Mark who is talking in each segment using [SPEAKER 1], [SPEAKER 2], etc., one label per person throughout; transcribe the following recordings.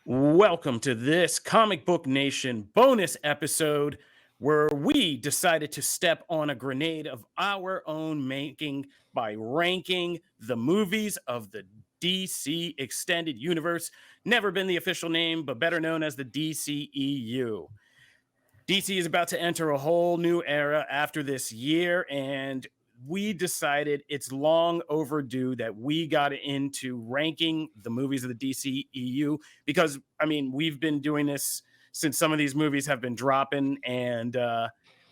[SPEAKER 1] Welcome to this Comic Book Nation bonus episode where we decided to step on a grenade of our own making by ranking the movies of the DC Extended Universe, never been the official name, but better known as the DCEU. DC is about to enter a whole new era after this year, and we decided it's long overdue that we got into ranking the movies of the DCEU because, we've been doing this since some of these movies have been dropping, and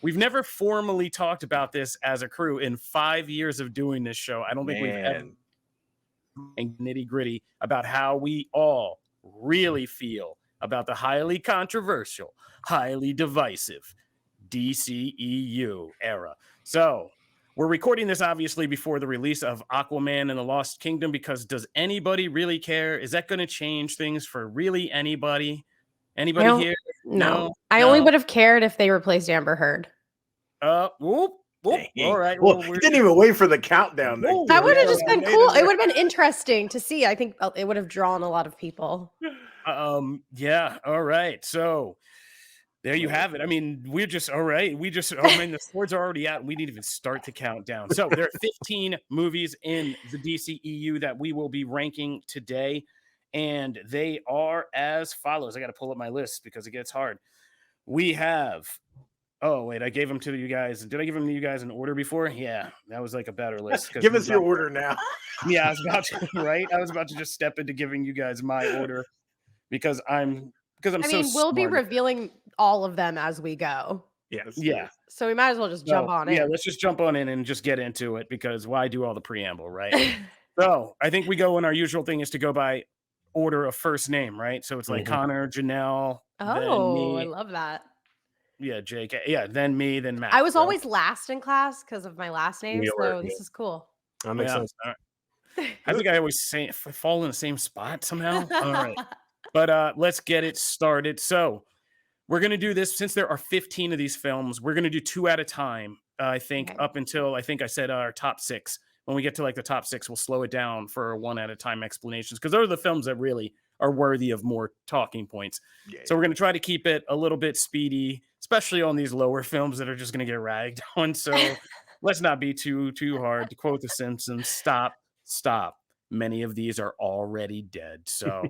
[SPEAKER 1] we've never formally talked about this as a crew in 5 years of doing this show. I don't think we've ever nitty gritty about how we all really feel about the highly controversial, highly divisive DCEU era. So we're recording this obviously before the release of Auquaman and the Lost Kingdom because does anybody really care? Is that going to change things for really anybody? Anybody here?
[SPEAKER 2] No. I only would have cared if they replaced Amber Heard.
[SPEAKER 1] Whoop. All right.
[SPEAKER 3] Well, we didn't even wait for the countdown.
[SPEAKER 2] That would have just been cool. It would have been interesting to see. I think it would have drawn a lot of people.
[SPEAKER 1] Yeah. All right. So there you have it. We're just all right. The swords are already out and we didn't even start to count down. So there are 15 movies in the DCEU that we will be ranking today. And they are as follows. I got to pull up my list because it gets hard. We have, I gave them to you guys. Did I give them to you guys in order before? Yeah, that was like a better list.
[SPEAKER 3] Give us your order now.
[SPEAKER 1] Yeah, I was about to, right? I was about to just step into giving you guys my order because I'm
[SPEAKER 2] we'll be revealing all of them as we go.
[SPEAKER 3] Yes.
[SPEAKER 1] Yeah.
[SPEAKER 2] So we might as well just jump on in.
[SPEAKER 1] Yeah, let's just jump on in and just get into it because why do all the preamble, right? So I think we go when our usual thing is to go by order of first name, right? So it's like Connor, Janelle.
[SPEAKER 2] Oh, I love that.
[SPEAKER 1] Yeah, Jake. Yeah, then me, then Matt.
[SPEAKER 2] I was always last in class because of my last name, so this is cool.
[SPEAKER 3] That makes sense.
[SPEAKER 1] I think I always fall in the same spot somehow. All right. But let's get it started. So we're going to do this since there are 15 of these films. We're going to do 2 at a time, I think, up until I said our top 6. When we get to like the top 6, we'll slow it down for 1 at a time explanations because those are the films that really are worthy of more talking points. So we're going to try to keep it a little bit speedy, especially on these lower films that are just going to get ragged on. So let's not be too hard. To quote The Simpsons, stop. Many of these are already dead. So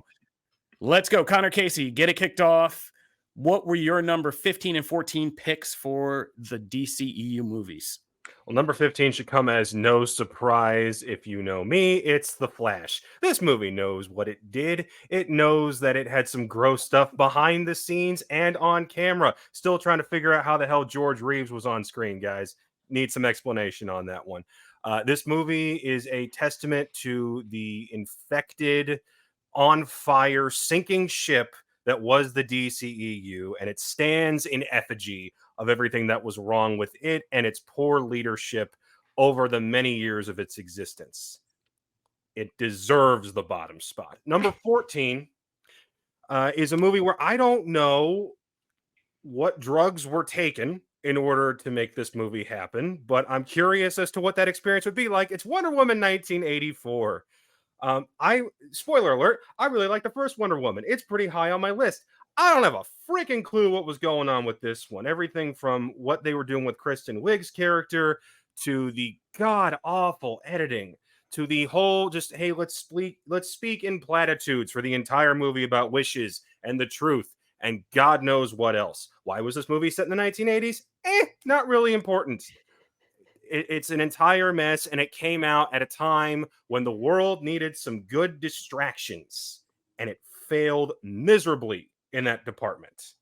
[SPEAKER 1] let's go. Connor Casey, get it kicked off. What were your number 15 and 14 picks for the DCEU movies?
[SPEAKER 3] Well, number 15 should come as no surprise if you know me. It's The Flash. This movie knows what it did. It knows that it had some gross stuff behind the scenes and on camera. Still trying to figure out how the hell George Reeves was on screen, guys. Need some explanation on that one. This movie is a testament to the infected, on fire, sinking ship that was the DCEU, and it stands in effigy of everything that was wrong with it and its poor leadership over the many years of its existence. It deserves the bottom spot. Number 14 is a movie where I don't know what drugs were taken in order to make this movie happen, but I'm curious as to what that experience would be like. It's Wonder Woman 1984. Spoiler alert, I really like the first Wonder Woman. It's pretty high on my list. I don't have a freaking clue what was going on with this one. Everything from what they were doing with Kristen Wiig's character to the god-awful editing to the whole just, hey, let's speak in platitudes for the entire movie about wishes and the truth and God knows what else. Why was this movie set in the 1980s? Not really important. It's an entire mess, and it came out at a time when the world needed some good distractions, and it failed miserably in that department.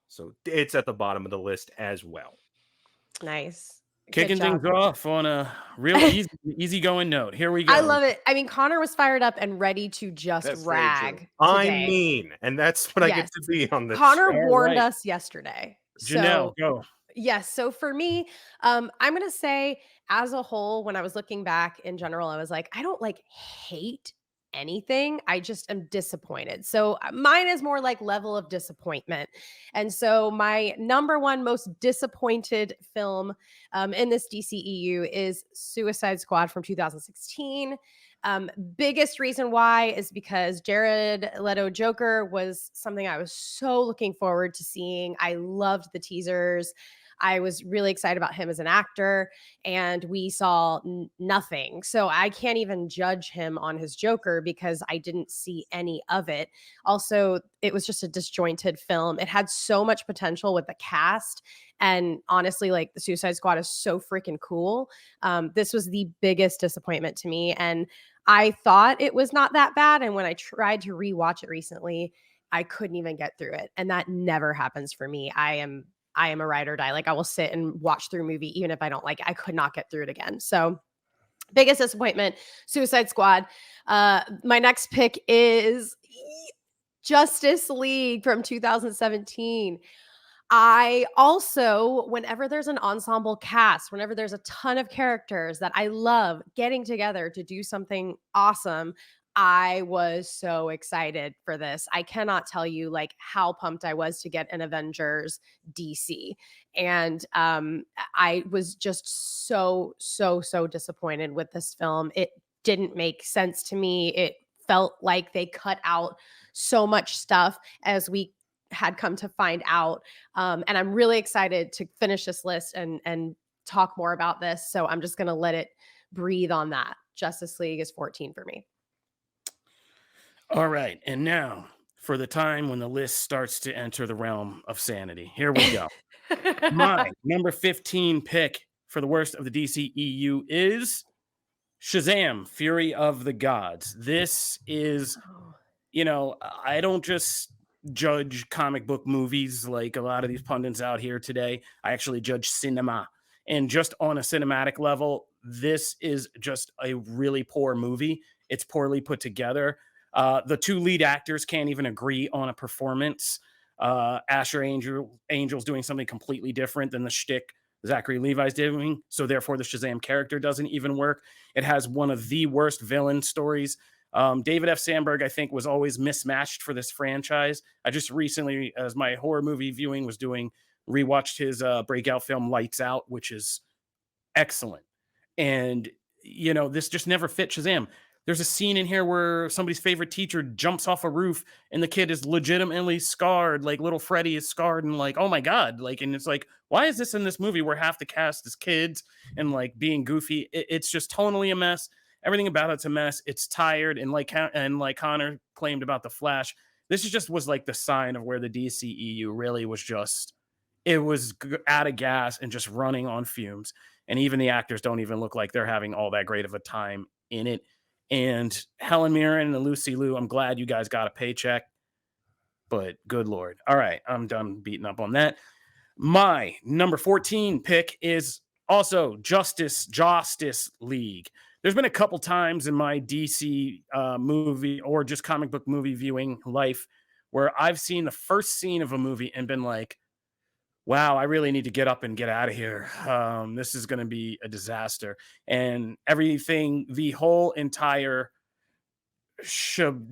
[SPEAKER 3] So it's at the bottom of the list as well.
[SPEAKER 2] Nice.
[SPEAKER 1] Kicking things off on a real easy-going note. Here we go.
[SPEAKER 2] I love it. Connor was fired up and ready to just rag.
[SPEAKER 3] I mean, and that's what I get to be on this.
[SPEAKER 2] Connor warned us yesterday.
[SPEAKER 1] Janelle, go.
[SPEAKER 2] Yes. So for me, I'm going to say as a whole, when I was looking back in general, I was like, I don't hate anything. I just am disappointed. So mine is more like level of disappointment. And so my number one most disappointed film in this DCEU is Suicide Squad from 2016. Biggest reason why is because Jared Leto Joker was something I was so looking forward to seeing. I loved the teasers. I was really excited about him as an actor, and we saw nothing. So I can't even judge him on his Joker because I didn't see any of it. Also, it was just a disjointed film. It had so much potential with the cast. And honestly, like the Suicide Squad is so freaking cool. This was the biggest disappointment to me. And I thought it was not that bad. And when I tried to rewatch it recently, I couldn't even get through it. And that never happens for me. I am a ride or die. Like I will sit and watch through a movie even if I don't like it. I could not get through it again. So biggest disappointment, Suicide Squad. My next pick is Justice League from 2017. I also, whenever there's an ensemble cast, whenever there's a ton of characters that I love getting together to do something awesome, I was so excited for this. I cannot tell you like how pumped I was to get an Avengers DC. And I was just so disappointed with this film. It didn't make sense to me. It felt like they cut out so much stuff, as we had come to find out. And I'm really excited to finish this list and talk more about this. So I'm just going to let it breathe on that. Justice League is 14 for me.
[SPEAKER 1] All right. And now for the time when the list starts to enter the realm of sanity. Here we go. My number 15 pick for the worst of the DCEU is Shazam! Fury of the Gods. This is, I don't just judge comic book movies like a lot of these pundits out here today. I actually judge cinema. And just on a cinematic level, this is just a really poor movie. It's poorly put together. The two lead actors can't even agree on a performance. Asher Angel's doing something completely different than the shtick Zachary Levi's doing. So therefore, the Shazam character doesn't even work. It has one of the worst villain stories. David F. Sandberg, I think, was always mismatched for this franchise. I just recently, as my horror movie viewing was doing, rewatched his breakout film Lights Out, which is excellent. And, this just never fit Shazam. There's a scene in here where somebody's favorite teacher jumps off a roof and the kid is legitimately scarred. Like little Freddy is scarred and like, oh my God. Like, and it's like, why is this in this movie where half the cast is kids and like being goofy? It's just tonally a mess. Everything about it's a mess. It's tired. And like Connor claimed about the Flash, this was like the sign of where the DCEU really was just, it was out of gas and just running on fumes. And even the actors don't even look like they're having all that great of a time in it. And Helen Mirren and Lucy Liu, I'm glad you guys got a paycheck, but good Lord. All right, I'm done beating up on that. My number 14 pick is also Justice League. There's been a couple times in my DC movie or just comic book movie viewing life where I've seen the first scene of a movie and been like, wow, I really need to get up and get out of here. This is going to be a disaster. And everything, the whole entire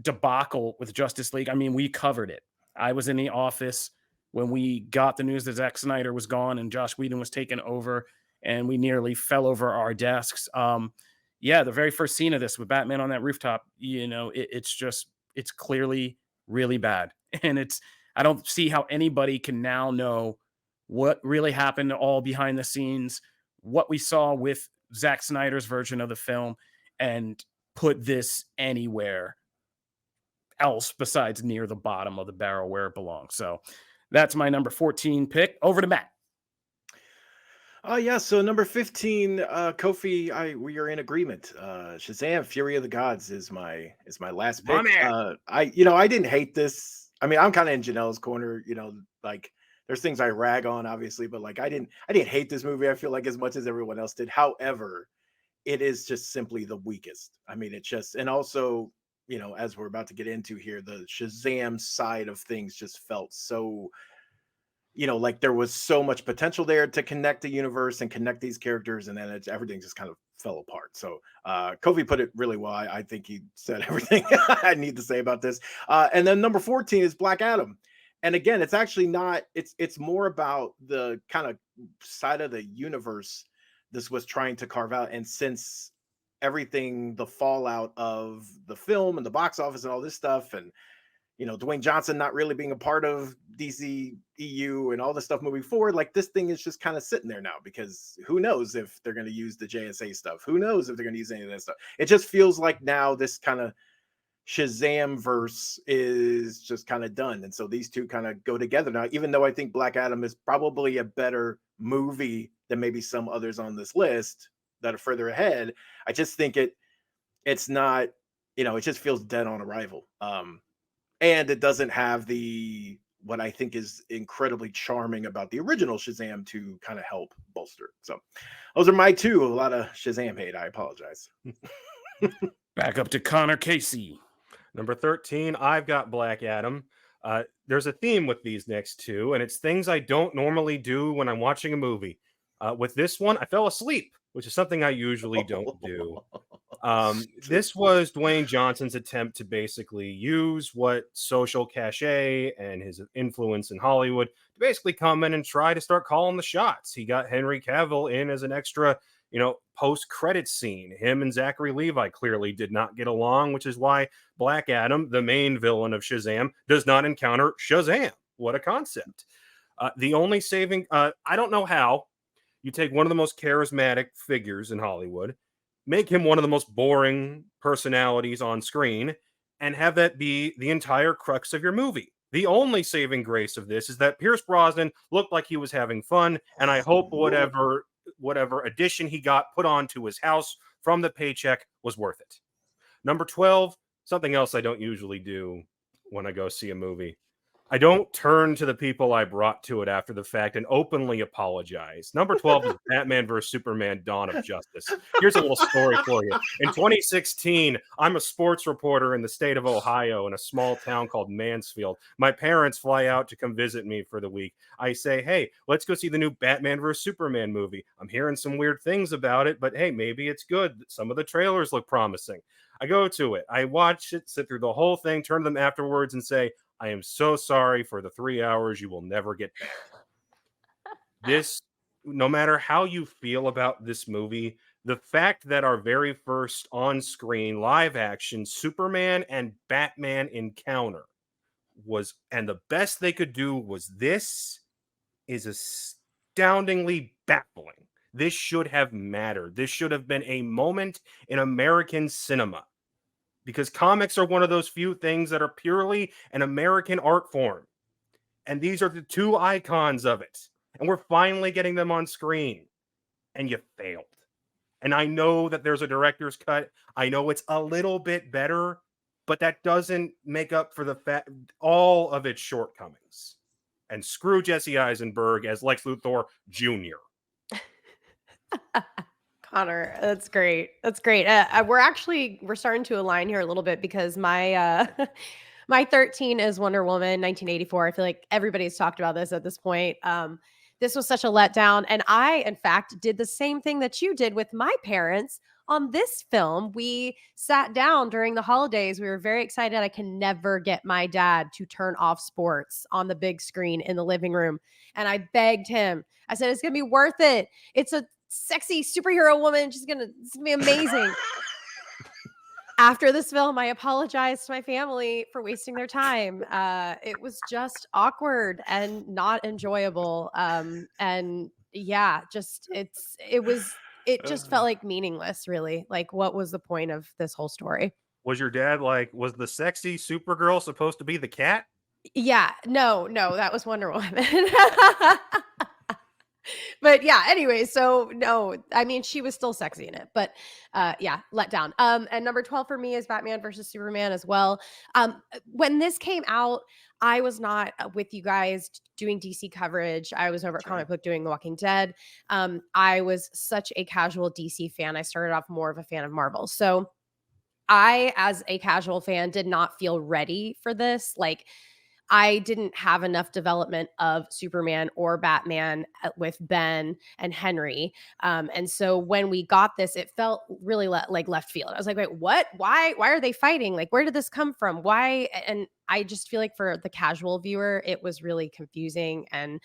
[SPEAKER 1] debacle with Justice League, I mean, we covered it. I was in the office when we got the news that Zack Snyder was gone and Joss Whedon was taken over, and we nearly fell over our desks. The very first scene of this with Batman on that rooftop, it's clearly really bad. And I don't see how anybody can now know what really happened all behind the scenes, what we saw with Zack Snyder's version of the film, and put this anywhere else besides near the bottom of the barrel where it belongs. So that's my number 14 pick. Over to Matt.
[SPEAKER 4] So number 15, Kofi, we are in agreement. Shazam! Fury of the Gods is my last pick. I didn't hate this. I mean, I'm kind of in Janelle's corner. Like there's things I rag on, obviously, but like I didn't hate this movie. I feel like as much as everyone else did. However, it is just simply the weakest. I mean, and also, as we're about to get into here, the Shazam side of things just felt so, like there was so much potential there to connect the universe and connect these characters, and then everything just kind of fell apart. So Kofi put it really well. I think he said everything I need to say about this. And then number 14 is Black Adam. And again, it's actually not, it's more about the kind of side of the universe this was trying to carve out. And since everything, the fallout of the film and the box office and all this stuff, and Dwayne Johnson not really being a part of DCEU and all this stuff moving forward, like this thing is just kind of sitting there now, because who knows if they're going to use the JSA stuff? Who knows if they're going to use any of that stuff? It just feels like now this kind of Shazam verse is just kind of done. And so these two kind of go together now, even though I think Black Adam is probably a better movie than maybe some others on this list that are further ahead. I just think it's not, it just feels dead on arrival. And it doesn't have what I think is incredibly charming about the original Shazam to kind of help bolster. So those are my two. A lot of Shazam hate. I apologize.
[SPEAKER 1] Back up to Connor Casey.
[SPEAKER 3] Number 13, I've got Black Adam. There's a theme with these next two, and it's things I don't normally do when I'm watching a movie. With this one, I fell asleep, which is something I usually don't do. This was Dwayne Johnson's attempt to basically use what social cachet and his influence in Hollywood to basically come in and try to start calling the shots. He got Henry Cavill in as an extra, post-credit scene. Him and Zachary Levi clearly did not get along, which is why Black Adam, the main villain of Shazam, does not encounter Shazam. What a concept. The only saving, I don't know how you take one of the most charismatic figures in Hollywood, make him one of the most boring personalities on screen, and have that be the entire crux of your movie. The only saving grace of this is that Pierce Brosnan looked like he was having fun, and I hope whatever addition he got put onto his house from the paycheck was worth it. Number 12, something else I don't usually do when I go see a movie. I don't turn to the people I brought to it after the fact and openly apologize. Number 12 is Batman vs. Superman: Dawn of Justice. Here's a little story for you. In 2016, I'm a sports reporter in the state of Ohio in a small town called Mansfield. My parents fly out to come visit me for the week. I say, hey, let's go see the new Batman vs. Superman movie. I'm hearing some weird things about it, but hey, maybe it's good. Some of the trailers look promising. I go to it. I watch it, sit through the whole thing, turn to them afterwards and say, I am so sorry for the 3 hours you will never get back. This, no matter how you feel about this movie, the fact that our very first on-screen live action Superman and Batman encounter was, and the best they could do was this, is astoundingly baffling. This should have mattered. This should have been a moment in American cinema. Because comics are one of those few things that are purely an American art form. And these are the two icons of it. And we're finally getting them on screen. And you failed. And I know that there's a director's cut. I know it's a little bit better, but that doesn't make up for all of its shortcomings. And screw Jesse Eisenberg as Lex Luthor Jr.
[SPEAKER 2] Connor, that's great. That's great. We're starting to align here a little bit, because my my 13 is Wonder Woman 1984. I feel like everybody's talked about this at this point. This was such a letdown, and I, in fact, did the same thing that you did with my parents on this film. We sat down during the holidays. We were very excited. I can never get my dad to turn off sports on the big screen in the living room, and I begged him. I said, it's gonna be worth it. It's a sexy superhero woman. It's gonna be amazing. After this film, I apologized to my family for wasting their time. It was just awkward and not enjoyable. And yeah, it just felt like meaningless, really. Like, what was the point of this whole story?
[SPEAKER 3] Was your dad like, was the sexy Supergirl supposed to be the cat?
[SPEAKER 2] Yeah, no, that was Wonder Woman. But yeah, anyway, so no, I mean, she was still sexy in it, but yeah, let down. And number 12 for me is Batman versus Superman as well. When this came out, I was not with you guys doing DC coverage. I was over at Comic Book doing The Walking Dead. I was such a casual DC fan. I started off more of a fan of Marvel. So I, as a casual fan, did not feel ready for this. Like, I didn't have enough development of Superman or Batman with Ben and Henry. And so when we got this, it felt really like left field. I was like, wait, what? Why are they fighting? Like, where did this come from? Why? And I just feel like for the casual viewer, it was really confusing and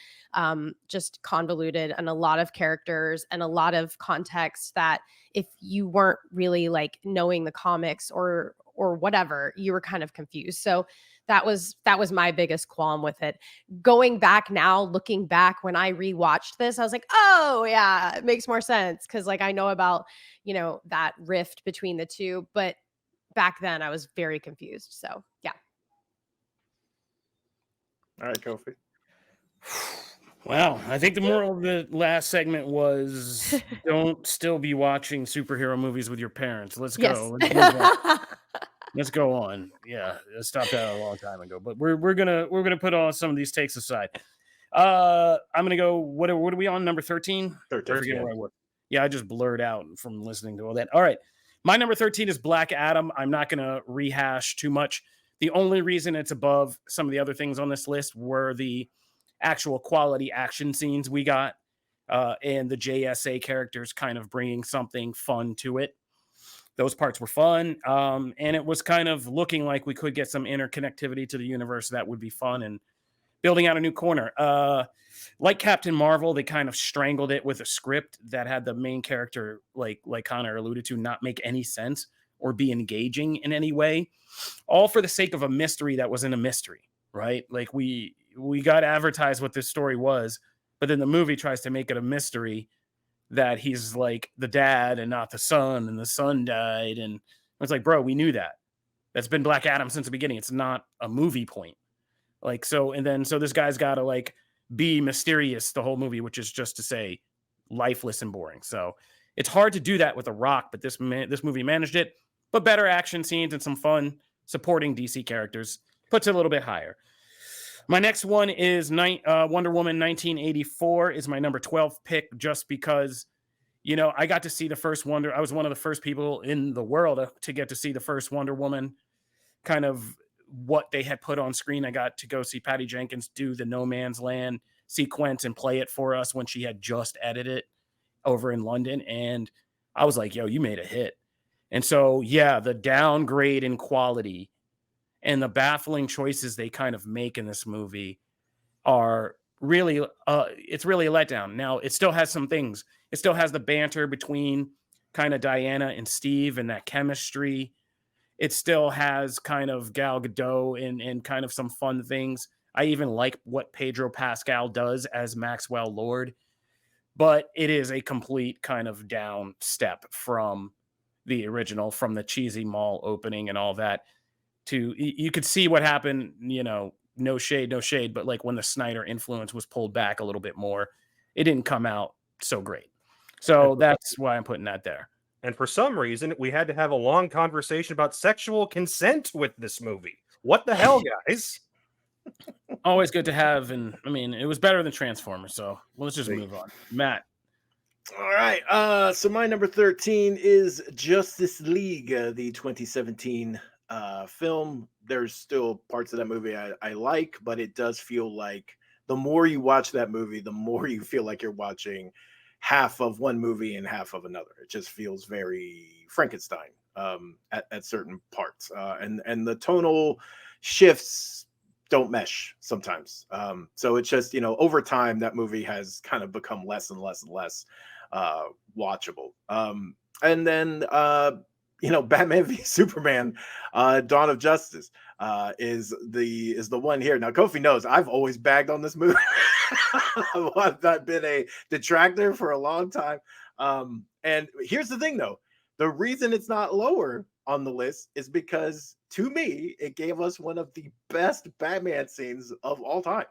[SPEAKER 2] just convoluted, and a lot of characters and a lot of context that if you weren't really like knowing the comics or whatever, you were kind of confused. So that was my biggest qualm with it. Going back now, looking back when I rewatched this, I was like, oh yeah, it makes more sense because like I know about, you know, that rift between the two, but back then I was very confused. So yeah.
[SPEAKER 4] All right, Kofi.
[SPEAKER 1] Well, I think the moral of the last segment was don't still be watching superhero movies with your parents. Let's go.
[SPEAKER 2] Yes.
[SPEAKER 1] Let's move on. Let's go on. Yeah, I stopped that a long time ago. But we're gonna put all some of these takes aside. I'm gonna go. What are we on? Number 13?
[SPEAKER 4] 13,
[SPEAKER 1] I forget
[SPEAKER 4] yeah.
[SPEAKER 1] where I was. Yeah, I just blurred out from listening to all that. All right. My number 13 is Black Adam. I'm not gonna rehash too much. The only reason it's above some of the other things on this list were the actual quality action scenes we got, and the JSA characters kind of bringing something fun to it. Those parts were fun, and it was kind of looking like we could get some interconnectivity to the universe that would be fun and building out a new corner. Like Captain Marvel, they kind of strangled it with a script that had the main character, like Connor alluded to, not make any sense or be engaging in any way, all for the sake of a mystery that wasn't a mystery, right? Like we got advertised what this story was, but then the movie tries to make it a mystery that he's like the dad and not the son, and the son died. And it's like, bro, we knew that. That's been Black Adam since the beginning. It's not a movie point. Like, so, and then, so this guy's got to like be mysterious the whole movie, which is just to say lifeless and boring. So it's hard to do that with The Rock, but this movie managed it, but better action scenes and some fun supporting DC characters puts it a little bit higher. My next one is Wonder Woman 1984 is my number 12 pick, just because, you know, I got to see the first Wonder. I was one of the first people in the world to get to see the first Wonder Woman, kind of what they had put on screen. I got to go see Patty Jenkins do the No Man's Land sequence and play it for us when she had just edited it over in London. And I was like, yo, you made a hit. And so, yeah, the downgrade in quality and the baffling choices they kind of make in this movie are really, it's really a letdown. Now, it still has some things. It still has the banter between kind of Diana and Steve and that chemistry. It still has kind of Gal Gadot and kind of some fun things. I even like what Pedro Pascal does as Maxwell Lord, but it is a complete kind of down step from the original, from the cheesy mall opening and all that. To, you could see what happened, you know, no shade, but like when the Snyder influence was pulled back a little bit more, it didn't come out so great. So that's why I'm putting that there.
[SPEAKER 3] And for some reason, we had to have a long conversation about sexual consent with this movie. What the hell, guys?
[SPEAKER 1] Always good to have, and I mean, it was better than Transformers, so let's just move on. Matt.
[SPEAKER 4] All right. So my number 13 is Justice League, the 2017 film. There's still parts of that movie I like, but it does feel like the more you watch that movie, the more you feel like you're watching half of one movie and half of another. It just feels very Frankenstein at certain parts, and the tonal shifts don't mesh sometimes. So it's just, you know, over time that movie has kind of become less and less and less watchable. And then you know, Batman v Superman, Dawn of Justice is the one here. Now Kofi knows I've always bagged on this movie. I've been a detractor for a long time. And here's the thing though, the reason it's not lower on the list is because to me, it gave us one of the best Batman scenes of all time.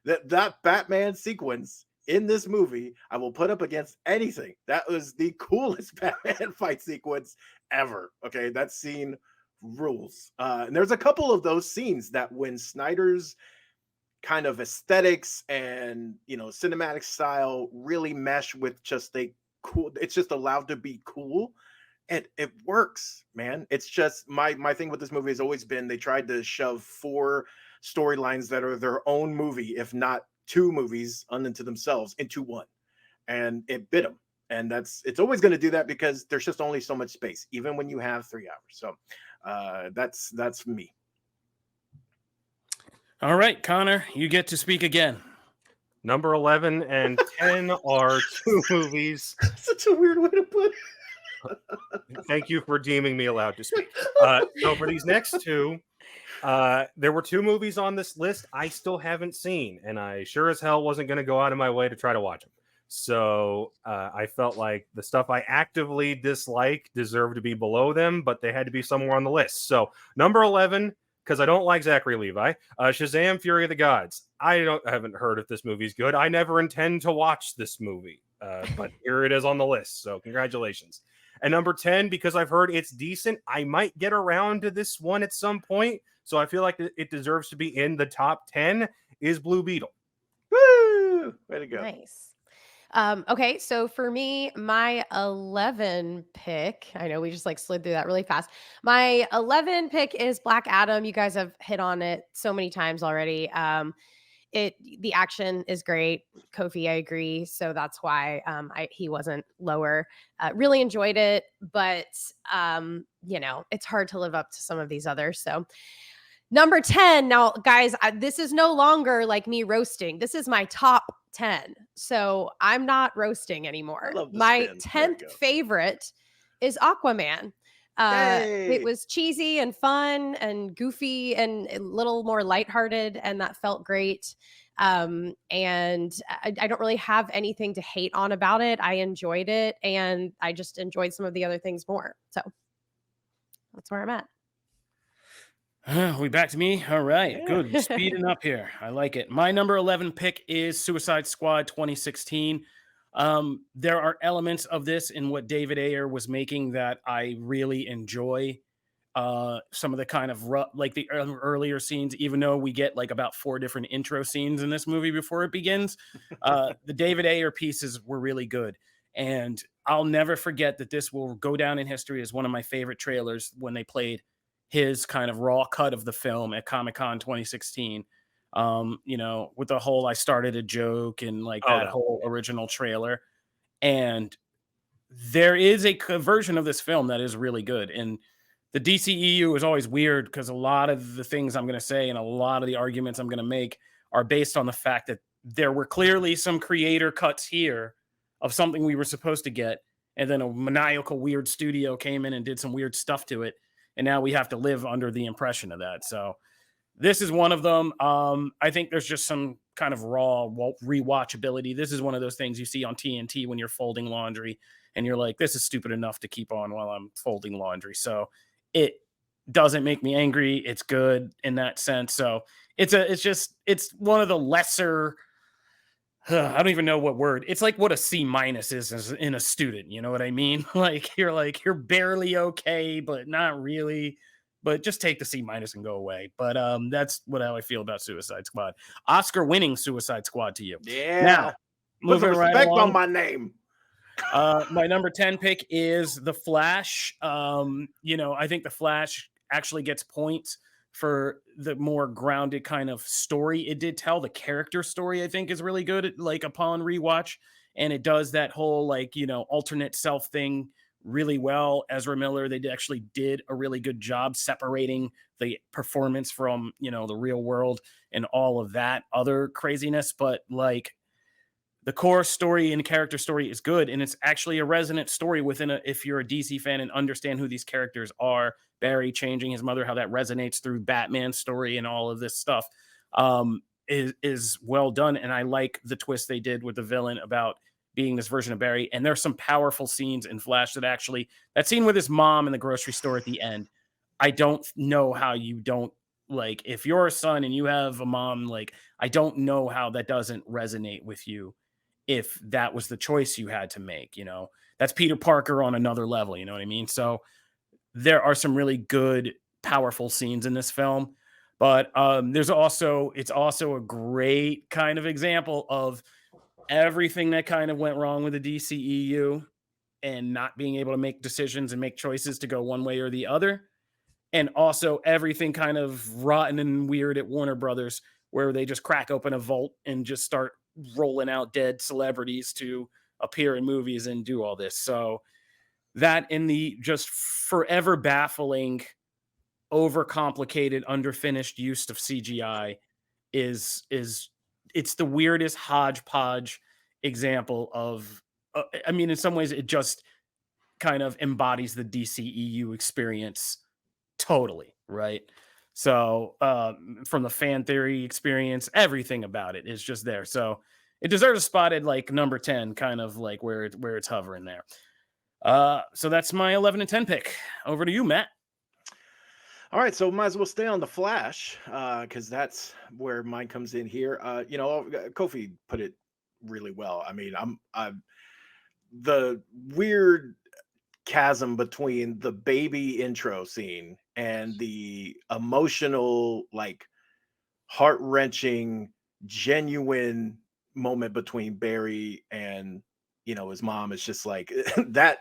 [SPEAKER 4] That Batman sequence in this movie, I will put up against anything. That was the coolest Batman fight sequence ever. Okay, that scene rules. And there's a couple of those scenes that when Snyder's kind of aesthetics and, you know, cinematic style really mesh with just a cool, it's just allowed to be cool. And it works, man. It's just my thing with this movie has always been they tried to shove 4 storylines that are their own movie, if not two movies unto themselves, into one. And it bit them. And it's always going to do that because there's just only so much space, even when you have 3 hours. So that's me.
[SPEAKER 1] All right, Connor, you get to speak again.
[SPEAKER 3] Number 11 and 10 are two movies.
[SPEAKER 4] Such a weird way to put it.
[SPEAKER 3] Thank you for deeming me allowed to speak. So for these next two, there were two movies on this list I still haven't seen, and I sure as hell wasn't going to go out of my way to try to watch them. So I felt like the stuff I actively dislike deserved to be below them, but they had to be somewhere on the list. So number 11, because I don't like Zachary Levi, Shazam! Fury of the Gods. I haven't heard if this movie's good. I never intend to watch this movie, but here it is on the list. So congratulations. And number 10, because I've heard it's decent, I might get around to this one at some point. So I feel like it deserves to be in the top 10, is Blue Beetle.
[SPEAKER 4] Woo! Way to go.
[SPEAKER 2] Nice. Okay, so for me, my 11 pick, I know we just like slid through that really fast. My 11 pick is Black Adam. You guys have hit on it so many times already. The action is great. Kofi, I agree. So that's why he wasn't lower. Really enjoyed it, but it's hard to live up to some of these others. So number 10. Now, guys, this is no longer like me roasting. This is my top 10. So I'm not roasting anymore. My 10th favorite is Auquaman. It was cheesy and fun and goofy and a little more lighthearted, and that felt great. And I don't really have anything to hate on about it. I enjoyed it, and I just enjoyed some of the other things more. So that's where I'm at.
[SPEAKER 1] We back to me? All right, good. Speeding up here. I like it. My number 11 pick is Suicide Squad 2016. There are elements of this in what David Ayer was making that I really enjoy. Some of the kind of like the earlier scenes, even though we get like about 4 different intro scenes in this movie before it begins, the David Ayer pieces were really good. And I'll never forget that this will go down in history as one of my favorite trailers when they played his kind of raw cut of the film at Comic-Con 2016. With the whole I started a joke and like that whole original trailer. And there is a version of this film that is really good. And the DCEU is always weird because a lot of the things I'm going to say and a lot of the arguments I'm going to make are based on the fact that there were clearly some creator cuts here of something we were supposed to get. And then a maniacal weird studio came in and did some weird stuff to it. And now we have to live under the impression of that. So this is one of them. I think there's just some kind of raw rewatchability. This is one of those things you see on TNT when you're folding laundry and you're like, this is stupid enough to keep on while I'm folding laundry. So it doesn't make me angry. It's good in that sense. So it's one of the lesser, I don't even know what word. It's like what a C- is in a student. You know what I mean? Like you're barely okay, but not really. But just take the C- and go away. But that's how I feel about Suicide Squad. Oscar-winning Suicide Squad to you.
[SPEAKER 4] Yeah.
[SPEAKER 1] Now, moving right along,
[SPEAKER 4] on my name.
[SPEAKER 1] My number 10 pick is The Flash. I think The Flash actually gets points for the more grounded kind of story it did tell. The character story, I think, is really good, like upon rewatch. And it does that whole alternate self thing really well. Ezra Miller, they actually did a really good job separating the performance from, the real world and all of that other craziness. But like the core story and character story is good. And it's actually a resonant story if you're a DC fan and understand who these characters are, Barry changing his mother, how that resonates through Batman's story and all of this stuff is well done. And I like the twist they did with the villain about being this version of Barry. And there's some powerful scenes in Flash that scene with his mom in the grocery store at the end. I don't know how you don't if you're a son and you have a mom, I don't know how that doesn't resonate with you. If that was the choice you had to make, that's Peter Parker on another level. You know what I mean? So there are some really good, powerful scenes in this film, but it's also a great kind of example of everything that kind of went wrong with the DCEU and not being able to make decisions and make choices to go one way or the other. and also everything kind of rotten and weird at Warner Brothers, where they just crack open a vault and just start rolling out dead celebrities to appear in movies and do all this. So that in the just forever baffling, overcomplicated, underfinished use of CGI is it's the weirdest hodgepodge example of I mean, in some ways it just kind of embodies the DCEU experience totally, right? So from the fan theory experience, everything about it is just there. So it deserves a spot at like number 10, kind of like where it's hovering there. So that's my 11 and 10 pick. Over to you, Matt.
[SPEAKER 4] All right, so might as well stay on the Flash because that's where mine comes in here. Kofi put it really well. I mean, I'm the weird chasm between the baby intro scene and the emotional, like heart-wrenching, genuine moment between Barry and his mom. Is just like that.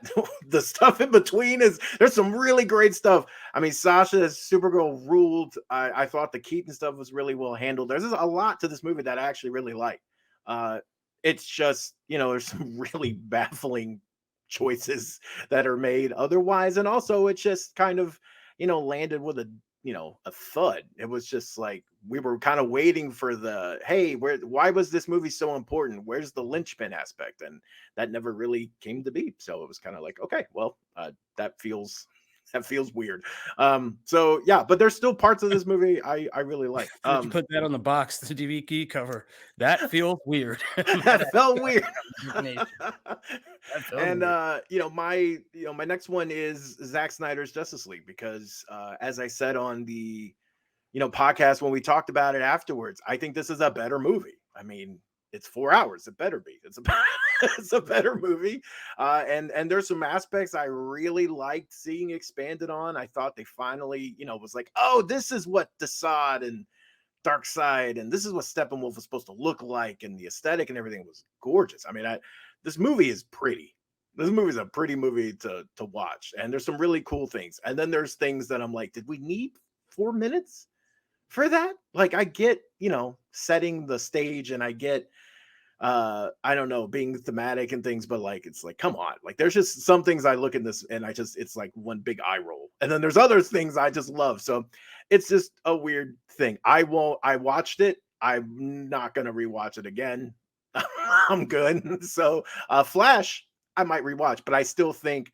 [SPEAKER 4] The stuff in between there's some really great stuff. I mean, Sasha as Supergirl ruled. I thought the Keaton stuff was really well handled. There's a lot to this movie that I actually really like. It's just, there's some really baffling choices that are made otherwise, and also it just kind of landed with a thud. It was just like we were kind of waiting for the why was this movie so important, where's the linchpin aspect, and that never really came to be. So it was kind of like, okay, well, that feels weird. So yeah, but there's still parts of this movie I really like.
[SPEAKER 1] Did you put that on the box, the DVD cover? That feels weird.
[SPEAKER 4] That felt weird. And
[SPEAKER 1] weird.
[SPEAKER 4] my next one is Zack Snyder's Justice League, because as I said on the podcast when we talked about it afterwards, I think this is a better movie. I mean, it's 4 hours. It better be. It's a better movie. And there's some aspects I really liked seeing expanded on. I thought they finally, was like, oh, this is what Desaad and Darkseid, and this is what Steppenwolf was supposed to look like, and the aesthetic and everything was gorgeous. I mean, this movie is pretty. This movie is a pretty movie to watch, and there's some really cool things. And then there's things that I'm like, did we need 4 minutes for that? Like, I get, setting the stage, and I get, I don't know, being thematic and things, but like, it's like, come on, like, there's just some things I look at this and it's like one big eye roll. And then there's other things I just love. So it's just a weird thing. I watched it. I'm not going to rewatch it again. I'm good. So Flash, I might rewatch, but I still think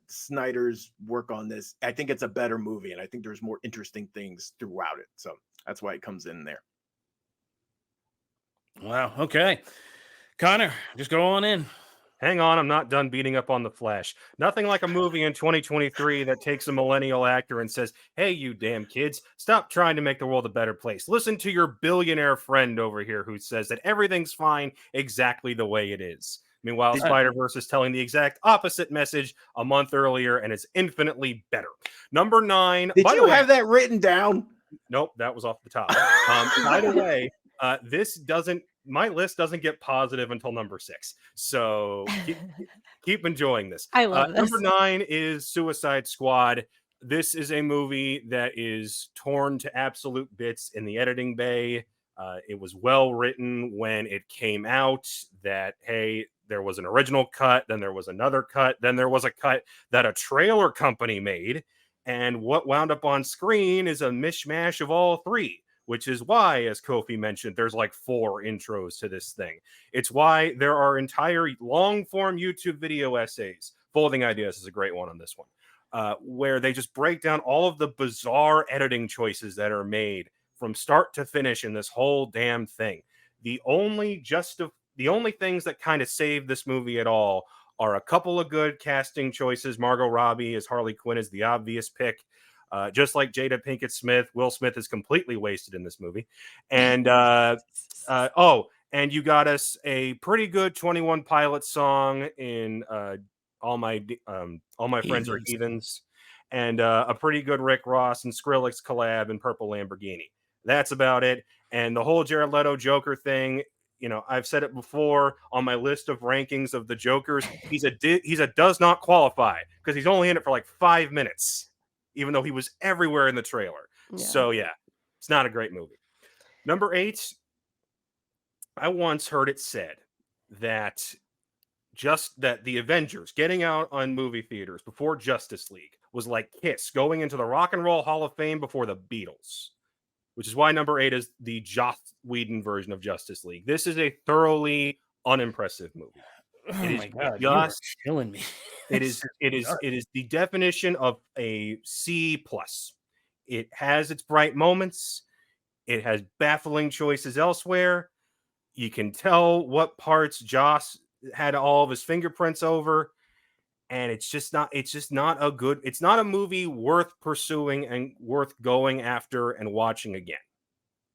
[SPEAKER 4] Snyder's work on this, I think it's a better movie, and I think there's more interesting things throughout it. So that's why it comes in there.
[SPEAKER 1] Wow. Okay. Connor, just go on in.
[SPEAKER 3] Hang on, I'm not done beating up on the Flash. Nothing like a movie in 2023 that takes a millennial actor and says, hey, you damn kids, stop trying to make the world a better place. Listen to your billionaire friend over here who says that everything's fine exactly the way it is. Meanwhile, Spider-Verse is telling the exact opposite message a month earlier, and it's infinitely better. Number 9.
[SPEAKER 4] Did you have that written down?
[SPEAKER 3] Nope, that was off the top. By the way, my list doesn't get positive until number 6. So keep enjoying this.
[SPEAKER 2] I love this.
[SPEAKER 3] Number 9 is Suicide Squad. This is a movie that is torn to absolute bits in the editing bay. It was well written when it came out that, hey, there was an original cut, then there was another cut, then there was a cut that a trailer company made. And what wound up on screen is a mishmash of all three, which is why, as Kofi mentioned, there's like 4 intros to this thing. It's why there are entire long-form YouTube video essays. Folding Ideas is a great one on this one, where they just break down all of the bizarre editing choices that are made from start to finish in this whole damn thing. The only things that kind of save this movie at all are a couple of good casting choices. Margot Robbie as Harley Quinn is the obvious pick. Just like Jada Pinkett Smith, Will Smith is completely wasted in this movie. And and you got us a pretty good 21 Pilots song in All My Friends Are Heathens, and a pretty good Rick Ross and Skrillex collab in Purple Lamborghini. That's about it. And the whole Jared Leto Joker thing, I've said it before on my list of rankings of the Jokers. He's a does not qualify because he's only in it for like 5 minutes. even though he was everywhere in the trailer.
[SPEAKER 2] Yeah.
[SPEAKER 3] So yeah, it's not a great movie. Number 8, I once heard it said that the Avengers getting out on movie theaters before Justice League was like Kiss going into the Rock and Roll Hall of Fame before the Beatles, which is why number 8 is the Joss Whedon version of Justice League. This is a thoroughly unimpressive movie.
[SPEAKER 1] Oh
[SPEAKER 3] It is
[SPEAKER 1] my God, you are
[SPEAKER 3] just
[SPEAKER 1] killing me.
[SPEAKER 3] it is the definition of a C plus. It has its bright moments. It has baffling choices elsewhere. You can tell what parts Joss had all of his fingerprints over, and it's not a movie worth pursuing and worth going after and watching again.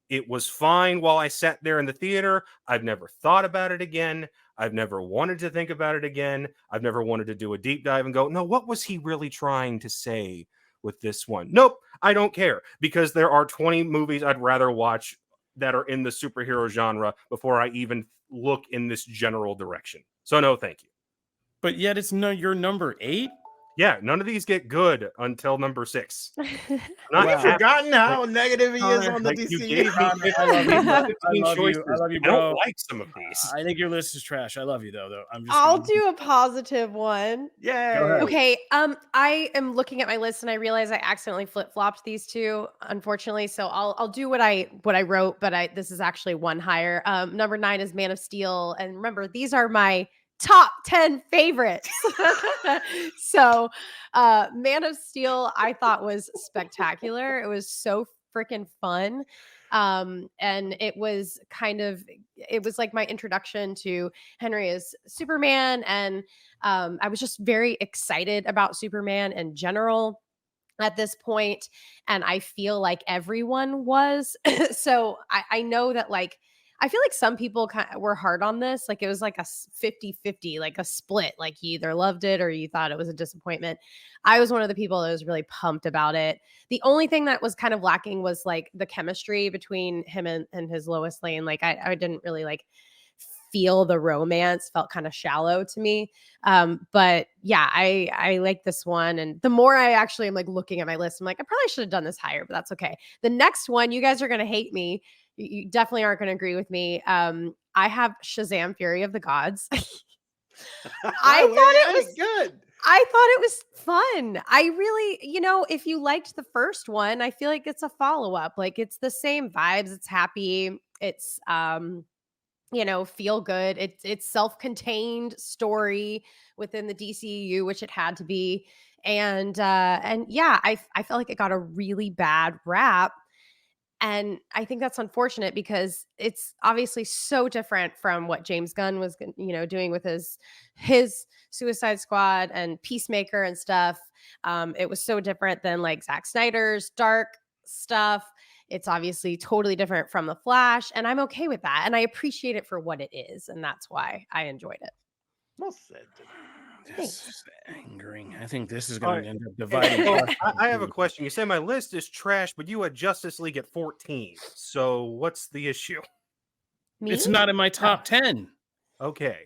[SPEAKER 3] It was fine while I sat there in the theater. I've never thought about it again. I've never wanted to think about it again. I've never wanted to do a deep dive and go, no, what was he really trying to say with this one? Nope, I don't care, because there are 20 movies I'd rather watch that are in the superhero genre before I even look in this general direction. So no, thank you.
[SPEAKER 1] But yet it's your number 8?
[SPEAKER 3] Yeah, none of these get good until number 6.
[SPEAKER 4] Have you forgotten how negative he is on the DCEU?
[SPEAKER 3] You gave me
[SPEAKER 1] I love you.
[SPEAKER 3] 15 choices.
[SPEAKER 1] I love you,
[SPEAKER 3] I
[SPEAKER 1] bro.
[SPEAKER 3] don't like some of these.
[SPEAKER 1] I think your list is trash. I love you though.
[SPEAKER 2] I'll do a positive one.
[SPEAKER 4] Yeah.
[SPEAKER 2] Okay. I am looking at my list and I realize I accidentally flip-flopped these two, unfortunately. So I'll do what I wrote, but this is actually one higher. Number 9 is Man of Steel. And remember, these are my top 10 favorites. So Man of Steel I thought was spectacular. It was so freaking fun. And it was like my introduction to Henry as Superman. And I was just very excited about Superman in general at this point. And I feel like everyone was. So I know that, like, I feel like some people were hard on this. Like, it was like a 50-50, like a split. Like, you either loved it or you thought it was a disappointment. I was one of the people that was really pumped about it. The only thing that was kind of lacking was like the chemistry between him and his Lois Lane. Like, I didn't really like feel the romance, felt kind of shallow to me. But yeah, I like this one. And the more I actually am like looking at my list, I'm like, I probably should have done this higher, but that's okay. The next one, you guys are going to hate me. You definitely aren't going to agree with me. I have Shazam! Fury of the Gods. I thought it was
[SPEAKER 4] good.
[SPEAKER 2] I thought it was fun. I really, if you liked the first one, I feel like it's a follow-up. Like, it's the same vibes. It's happy. It's feel good. It's self-contained story within the DCEU, which it had to be. And yeah, I felt like it got a really bad rap. And I think that's unfortunate because it's obviously so different from what James Gunn was, doing with his Suicide Squad and Peacemaker and stuff. It was so different than like Zack Snyder's dark stuff. It's obviously totally different from The Flash, and I'm okay with that. And I appreciate it for what it is, and that's why I enjoyed it.
[SPEAKER 4] Well said.
[SPEAKER 1] This is angering. I think this is going to end up dividing.
[SPEAKER 3] I have a question. You say my list is trash, but you had Justice League at 14. So what's the issue?
[SPEAKER 2] Me?
[SPEAKER 1] It's not in my top 10.
[SPEAKER 3] Okay.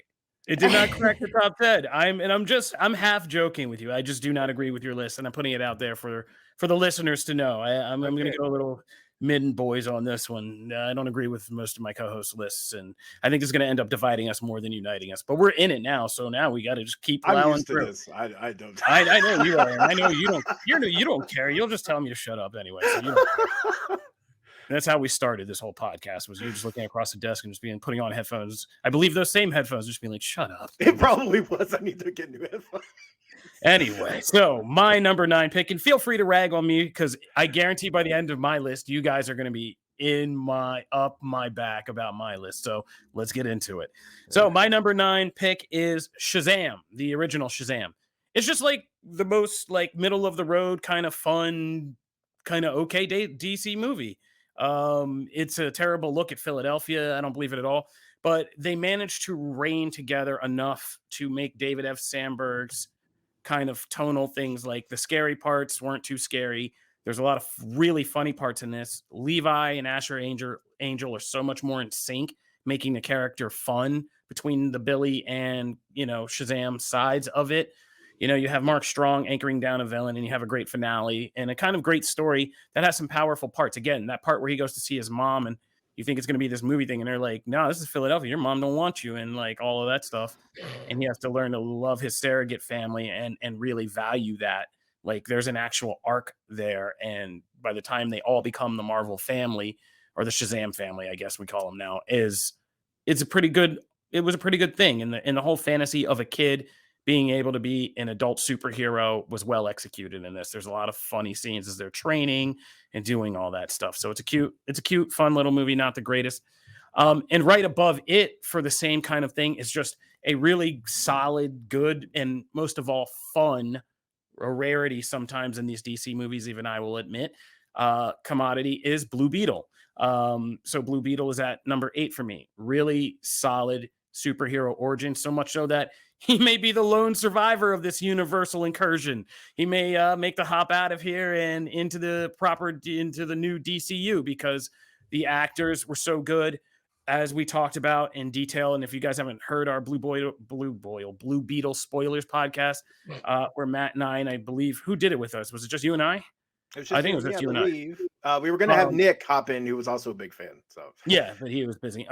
[SPEAKER 1] It did not crack the top 10. I'm half joking with you. I just do not agree with your list, and I'm putting it out there for the listeners to know. I'm going to go a little mid and boys on this one. I don't agree with most of my co-host lists, and I think this is going to end up dividing us more than uniting us. But we're in it now, so now we got to just keep plowing through.
[SPEAKER 4] This. I don't.
[SPEAKER 1] I know you are. I know you don't. You don't care. You'll just tell me to shut up anyway. So you don't care. That's how we started this whole podcast. Was you just looking across the desk and just putting on headphones? I believe those same headphones, just being like, "Shut up."
[SPEAKER 4] It probably was. I need to get new headphones.
[SPEAKER 1] Anyway, so my number 9 pick, and feel free to rag on me because I guarantee by the end of my list, you guys are going to be up my back about my list. So let's get into it. So my number 9 pick is Shazam, the original Shazam. It's just like the most like middle of the road kind of fun, kind of okay DC movie. It's a terrible look at Philadelphia. I don't believe it at all, but they managed to rein together enough to make David F. Sandberg's kind of tonal things. Like the scary parts weren't too scary. There's a lot of really funny parts in this. Levi and Asher Angel are so much more in sync, making the character fun between the Billy and Shazam sides of it. You know, you have Mark Strong anchoring down a villain, and you have a great finale and a kind of great story that has some powerful parts. Again, that part where he goes to see his mom, and you think it's going to be this movie thing, and they're like, "No, this is Philadelphia. Your mom don't want you," and like all of that stuff. And he has to learn to love his surrogate family and really value that. Like, there's an actual arc there, and by the time they all become the Marvel family, or the Shazam family, I guess we call them now, it's a pretty good. It was a pretty good thing, and the whole fantasy of a kid being able to be an adult superhero was well executed in this. There's a lot of funny scenes as they're training and doing all that stuff. So it's a cute, fun little movie. Not the greatest. And right above it for the same kind of thing is just a really solid, good, and most of all, fun, a rarity sometimes in these DC movies, even I will admit, commodity is Blue Beetle. So Blue Beetle is at number 8 for me. Really solid superhero origin, so much so that he may be the lone survivor of this universal incursion. He may make the hop out of here and into the new DCU because the actors were so good, as we talked about in detail. And if you guys haven't heard our Blue Beetle spoilers podcast, where Matt and I believe, who did it with us? Was it just you and I?
[SPEAKER 4] It was
[SPEAKER 1] I
[SPEAKER 4] just
[SPEAKER 1] think it was just you and I.
[SPEAKER 4] We were going to have Nick hop in, who was also a big fan. So
[SPEAKER 1] yeah, but he was busy.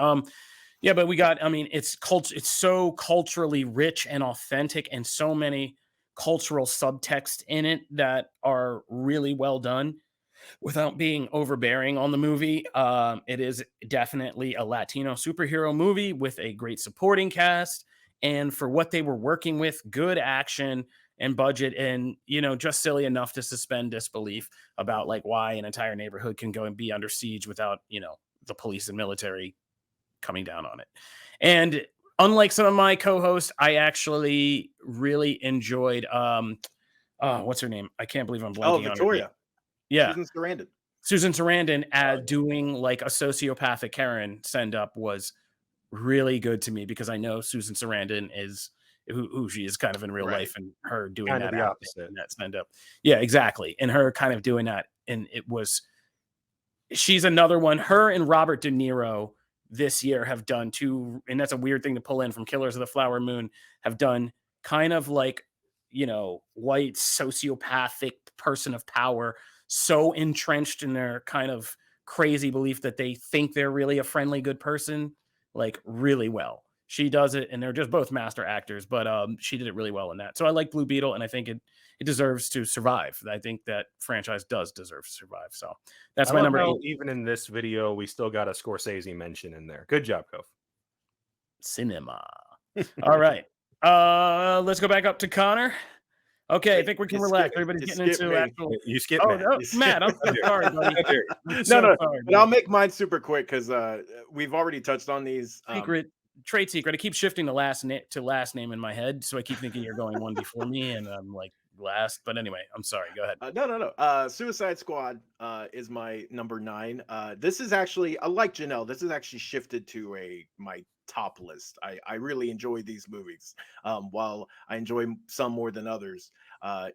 [SPEAKER 1] Yeah, but we got, I mean, it's so culturally rich and authentic, and so many cultural subtext in it that are really well done without being overbearing on the movie. It is definitely a Latino superhero movie with a great supporting cast. And for what they were working with, good action and budget, and, you know, just silly enough to suspend disbelief about like why an entire neighborhood can go and be under siege without, you know, the police and military coming down on it. And unlike some of my co-hosts, I actually really enjoyed what's her name? I can't believe I'm blanking on her
[SPEAKER 4] Victoria.
[SPEAKER 1] name. Yeah. Susan Sarandon doing like a sociopathic Karen send up was really good to me, because I know Susan Sarandon is who she is kind of in real life, and her doing
[SPEAKER 3] kind
[SPEAKER 1] that
[SPEAKER 3] of the opposite
[SPEAKER 1] that send up. Yeah, exactly. And her kind of doing that. And she's another one. Her and Robert De Niro this year have done two, and that's a weird thing to pull in from Killers of the Flower Moon, have done kind of like, you know, white sociopathic person of power, so entrenched in their kind of crazy belief that they think they're really a friendly, good person, like really well. She does it, and they're just both master actors, but she did it really well in that. So I like Blue Beetle, and I think it deserves to survive. I think that franchise does deserve to survive. So that's my number 8.
[SPEAKER 3] Even in this video, we still got a Scorsese mention in there. Good job, Kof.
[SPEAKER 1] Cinema. All right. Let's go back up to Connor. Okay, I think we can relax. Everybody's getting into actual.
[SPEAKER 3] You skipped Matt.
[SPEAKER 1] No, Matt, I'm so sorry, buddy.
[SPEAKER 4] No. But I'll make mine super quick because we've already touched on these.
[SPEAKER 1] Trade secret. I keep shifting the last name in my head, so I keep thinking you're going one before me, and I'm like last. But anyway, I'm sorry. Go ahead.
[SPEAKER 4] No. Suicide Squad is my number 9. This is actually, I like Janelle. This is actually shifted to my top list. I really enjoy these movies. While I enjoy some more than others,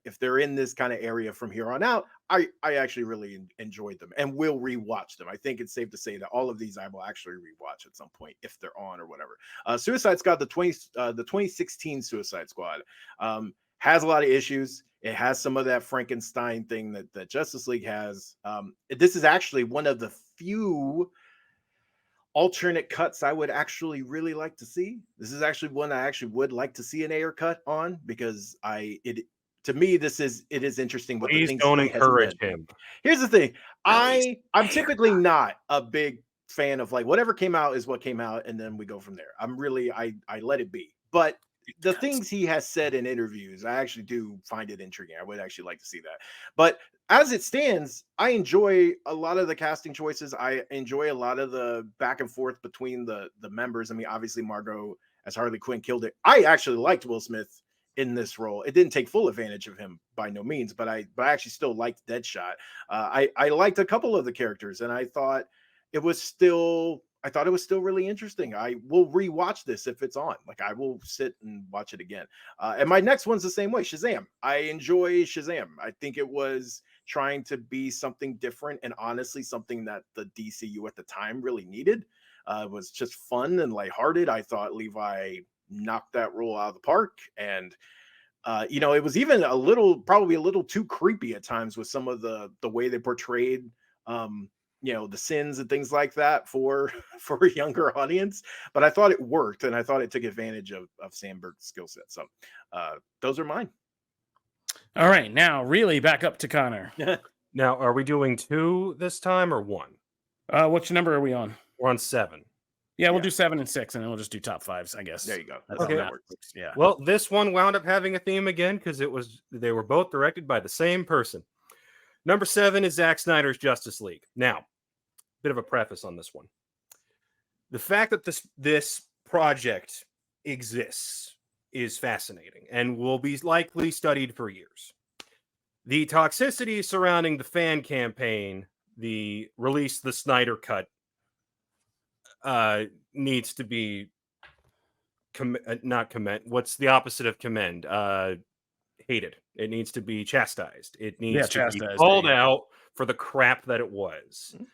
[SPEAKER 4] if they're in this kind of area from here on out, I actually really enjoyed them and will rewatch them. I think it's safe to say that all of these I will actually rewatch at some point if they're on or whatever. Suicide Squad, the 2016 Suicide Squad, has a lot of issues. It has some of that Frankenstein thing that Justice League has. This is actually one of the few alternate cuts I would actually really like to see. This is actually one I actually would like to see an Ayer cut on, because to me it is interesting. What
[SPEAKER 3] Please don't encourage him.
[SPEAKER 4] Here's the thing. I'm typically not a big fan of like whatever came out is what came out, and then we go from there. I let it be. But the things he has said in interviews, I actually do find it intriguing. I would actually like to see that. But as it stands, I enjoy a lot of the casting choices. I enjoy a lot of the back and forth between the members. I mean, obviously Margot as Harley Quinn killed it. I actually liked Will Smith in this role. It didn't take full advantage of him by no means, but I actually still liked Deadshot. I liked a couple of the characters, and I thought it was still really interesting. I will rewatch this if it's on. Like, I will sit and watch it again. And my next one's the same way. Shazam. I enjoy Shazam. I think it was trying to be something different, and honestly something that the DCU at the time really needed. It was just fun and lighthearted. I thought Levi knocked that role out of the park, and It was even probably a little too creepy at times with some of the way they portrayed, the sins and things like that for for a younger audience. But I thought it worked, and I thought it took advantage of Sandberg's skill set. So those are mine.
[SPEAKER 1] All right, now really back up to Connor.
[SPEAKER 3] Now, are we doing 2 this time or 1?
[SPEAKER 1] Which number are we on?
[SPEAKER 3] We're on 7.
[SPEAKER 1] Yeah, we'll
[SPEAKER 4] Yeah.
[SPEAKER 1] do 7 and 6, and then we'll just do top 5s, I guess.
[SPEAKER 4] There you go.
[SPEAKER 1] That's
[SPEAKER 3] Okay.
[SPEAKER 1] how that works. Yeah.
[SPEAKER 3] Well, this one wound up having a theme again because they were both directed by the same person. Number 7 is Zack Snyder's Justice League. Now, bit of a preface on this one. The fact that this project exists is fascinating and will be likely studied for years. The toxicity surrounding the fan campaign, the release the Snyder Cut, needs to be not commend. What's the opposite of commend? Hated. It needs to be chastised. It needs to be called out for the crap that it was.
[SPEAKER 4] Mhm.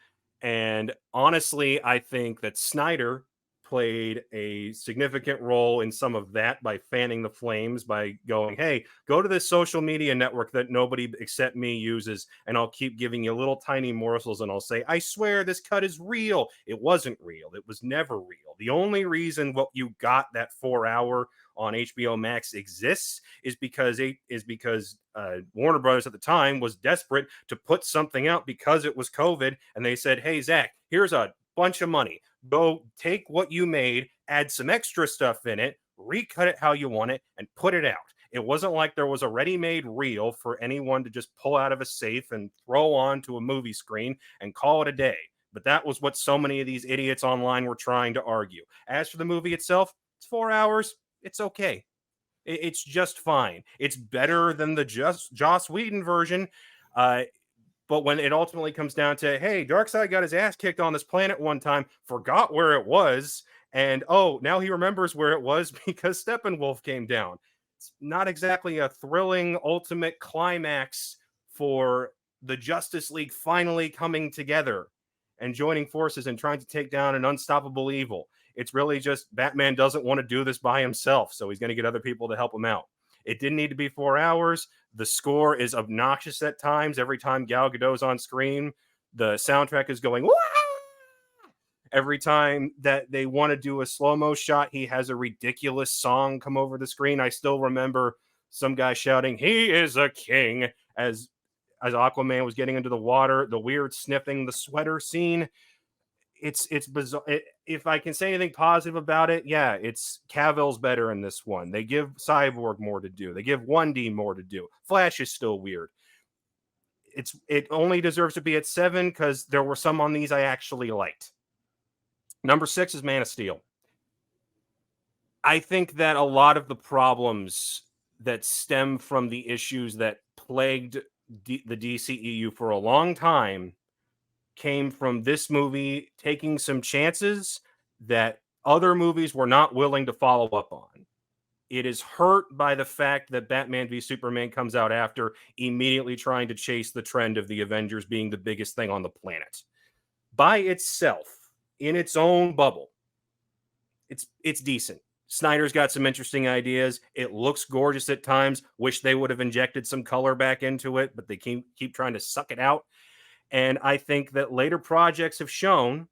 [SPEAKER 3] And honestly, I think that Snyder played a significant role in some of that by fanning the flames, by going, hey, go to this social media network that nobody except me uses, and I'll keep giving you little tiny morsels, and I'll say, I swear this cut is real. It wasn't real. It was never real. The only reason what you got that 4-hour on HBO Max exists is because Warner Brothers at the time was desperate to put something out because it was COVID, and they said, hey, Zach, here's a bunch of money. Go take what you made, add some extra stuff in it, recut it how you want it, and put it out. It wasn't like there was a ready-made reel for anyone to just pull out of a safe and throw onto a movie screen and call it a day. But that was what so many of these idiots online were trying to argue. As for the movie itself, it's 4 hours. It's okay. It's just fine. It's better than the Joss Whedon version. But when it ultimately comes down to, hey, Darkseid got his ass kicked on this planet one time, forgot where it was, and now he remembers where it was because Steppenwolf came down. It's not exactly a thrilling ultimate climax for the Justice League finally coming together and joining forces and trying to take down an unstoppable evil. It's really just Batman doesn't want to do this by himself, so he's going to get other people to help him out. It didn't need to be 4 hours. The score is obnoxious at times. Every time Gal Gadot's on screen, the soundtrack is going, wah! Every time that they want to do a slow-mo shot, he has a ridiculous song come over the screen. I still remember some guy shouting, he is a king, as Aquaman was getting into the water, the weird sniffing the sweater scene. It's bizarre. If I can say anything positive about it, yeah, it's Cavill's better in this one. They give Cyborg more to do. They give 1D more to do. Flash is still weird. It only deserves to be at 7 because there were some on these I actually liked. Number 6 is Man of Steel. I think that a lot of the problems that stem from the issues that plagued the DCEU for a long time came from this movie taking some chances that other movies were not willing to follow up on. It is hurt by the fact that Batman v Superman comes out after, immediately trying to chase the trend of the Avengers being the biggest thing on the planet. By itself, in its own bubble, it's decent. Snyder's got some interesting ideas. It looks gorgeous at times. Wish they would have injected some color back into it, but they keep trying to suck it out. And I think that later projects have shown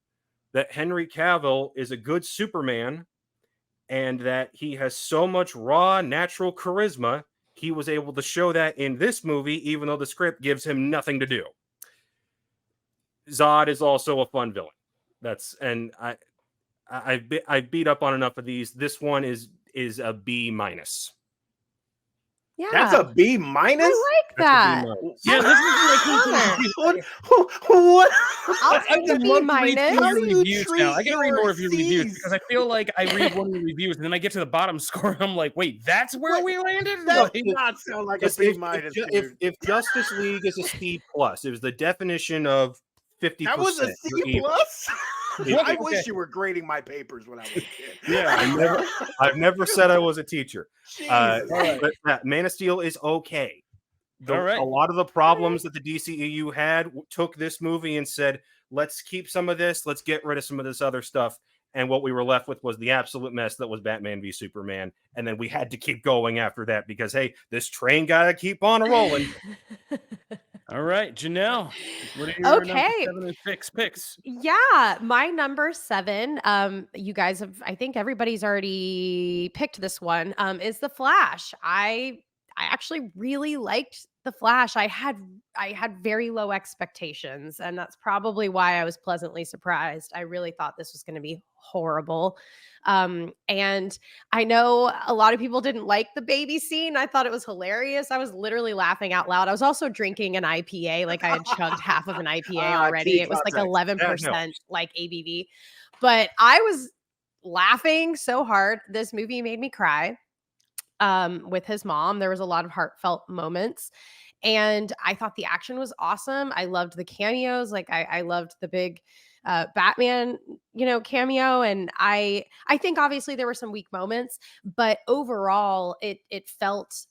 [SPEAKER 3] that Henry Cavill is a good Superman and that he has so much raw, natural charisma. He was able to show that in this movie, even though the script gives him nothing to do. Zod is also a fun villain. I've beat up on enough of these. This one is a B-.
[SPEAKER 2] Yeah.
[SPEAKER 4] That's a B-.
[SPEAKER 2] I like that.
[SPEAKER 1] Yeah, this is like
[SPEAKER 4] What?
[SPEAKER 2] I'll
[SPEAKER 1] I
[SPEAKER 2] take a
[SPEAKER 1] would
[SPEAKER 2] B-.
[SPEAKER 1] love to read
[SPEAKER 4] How
[SPEAKER 1] some of
[SPEAKER 4] do
[SPEAKER 1] your
[SPEAKER 4] you
[SPEAKER 1] reviews now. I
[SPEAKER 4] treat
[SPEAKER 1] gotta read more of your
[SPEAKER 4] your
[SPEAKER 1] reviews
[SPEAKER 4] Cs?
[SPEAKER 1] because I feel like I read one of your reviews and then I get to the bottom score and I'm like, wait, that's where
[SPEAKER 4] What?
[SPEAKER 1] we landed?
[SPEAKER 4] That
[SPEAKER 1] Like,
[SPEAKER 4] does not sound like a
[SPEAKER 3] If,
[SPEAKER 4] B-, dude.
[SPEAKER 3] if Justice League is a C+, it was the definition of 50%.
[SPEAKER 4] That was a
[SPEAKER 3] You're
[SPEAKER 4] C+.
[SPEAKER 3] evil.
[SPEAKER 4] I
[SPEAKER 1] Okay.
[SPEAKER 4] wish you were grading my papers when I was a kid.
[SPEAKER 1] Yeah.
[SPEAKER 3] I've never said I was a teacher.
[SPEAKER 4] Jesus.
[SPEAKER 1] right.
[SPEAKER 3] But Man of Steel is okay.
[SPEAKER 1] All right.
[SPEAKER 3] A lot of the problems that the DCEU had took this movie and said, let's keep some of this, let's get rid of some of this other stuff. and what we were left with was the absolute mess that was Batman v Superman. And then we had to keep going after that because, hey, this train gotta keep on rolling.
[SPEAKER 1] All right, Janelle, what are your number
[SPEAKER 2] Okay.
[SPEAKER 1] 7 and 6 picks?
[SPEAKER 2] Yeah, my number 7, you guys have, I think everybody's already picked this one, is The Flash. I actually really liked The Flash. I had very low expectations, and that's probably why I was pleasantly surprised. I really thought this was going to be horrible. And I know a lot of people didn't like the baby scene. I thought it was hilarious. I was literally laughing out loud. I was also drinking an IPA, like I had chugged half of an IPA already.
[SPEAKER 4] Key
[SPEAKER 2] It was like
[SPEAKER 4] context.
[SPEAKER 2] 11% like ABV. But I was laughing so hard. This movie made me cry with his mom. There was a lot of heartfelt moments. And I thought the action was awesome. I loved the cameos. Like I loved the big Batman, cameo. And I think obviously there were some weak moments, but overall it felt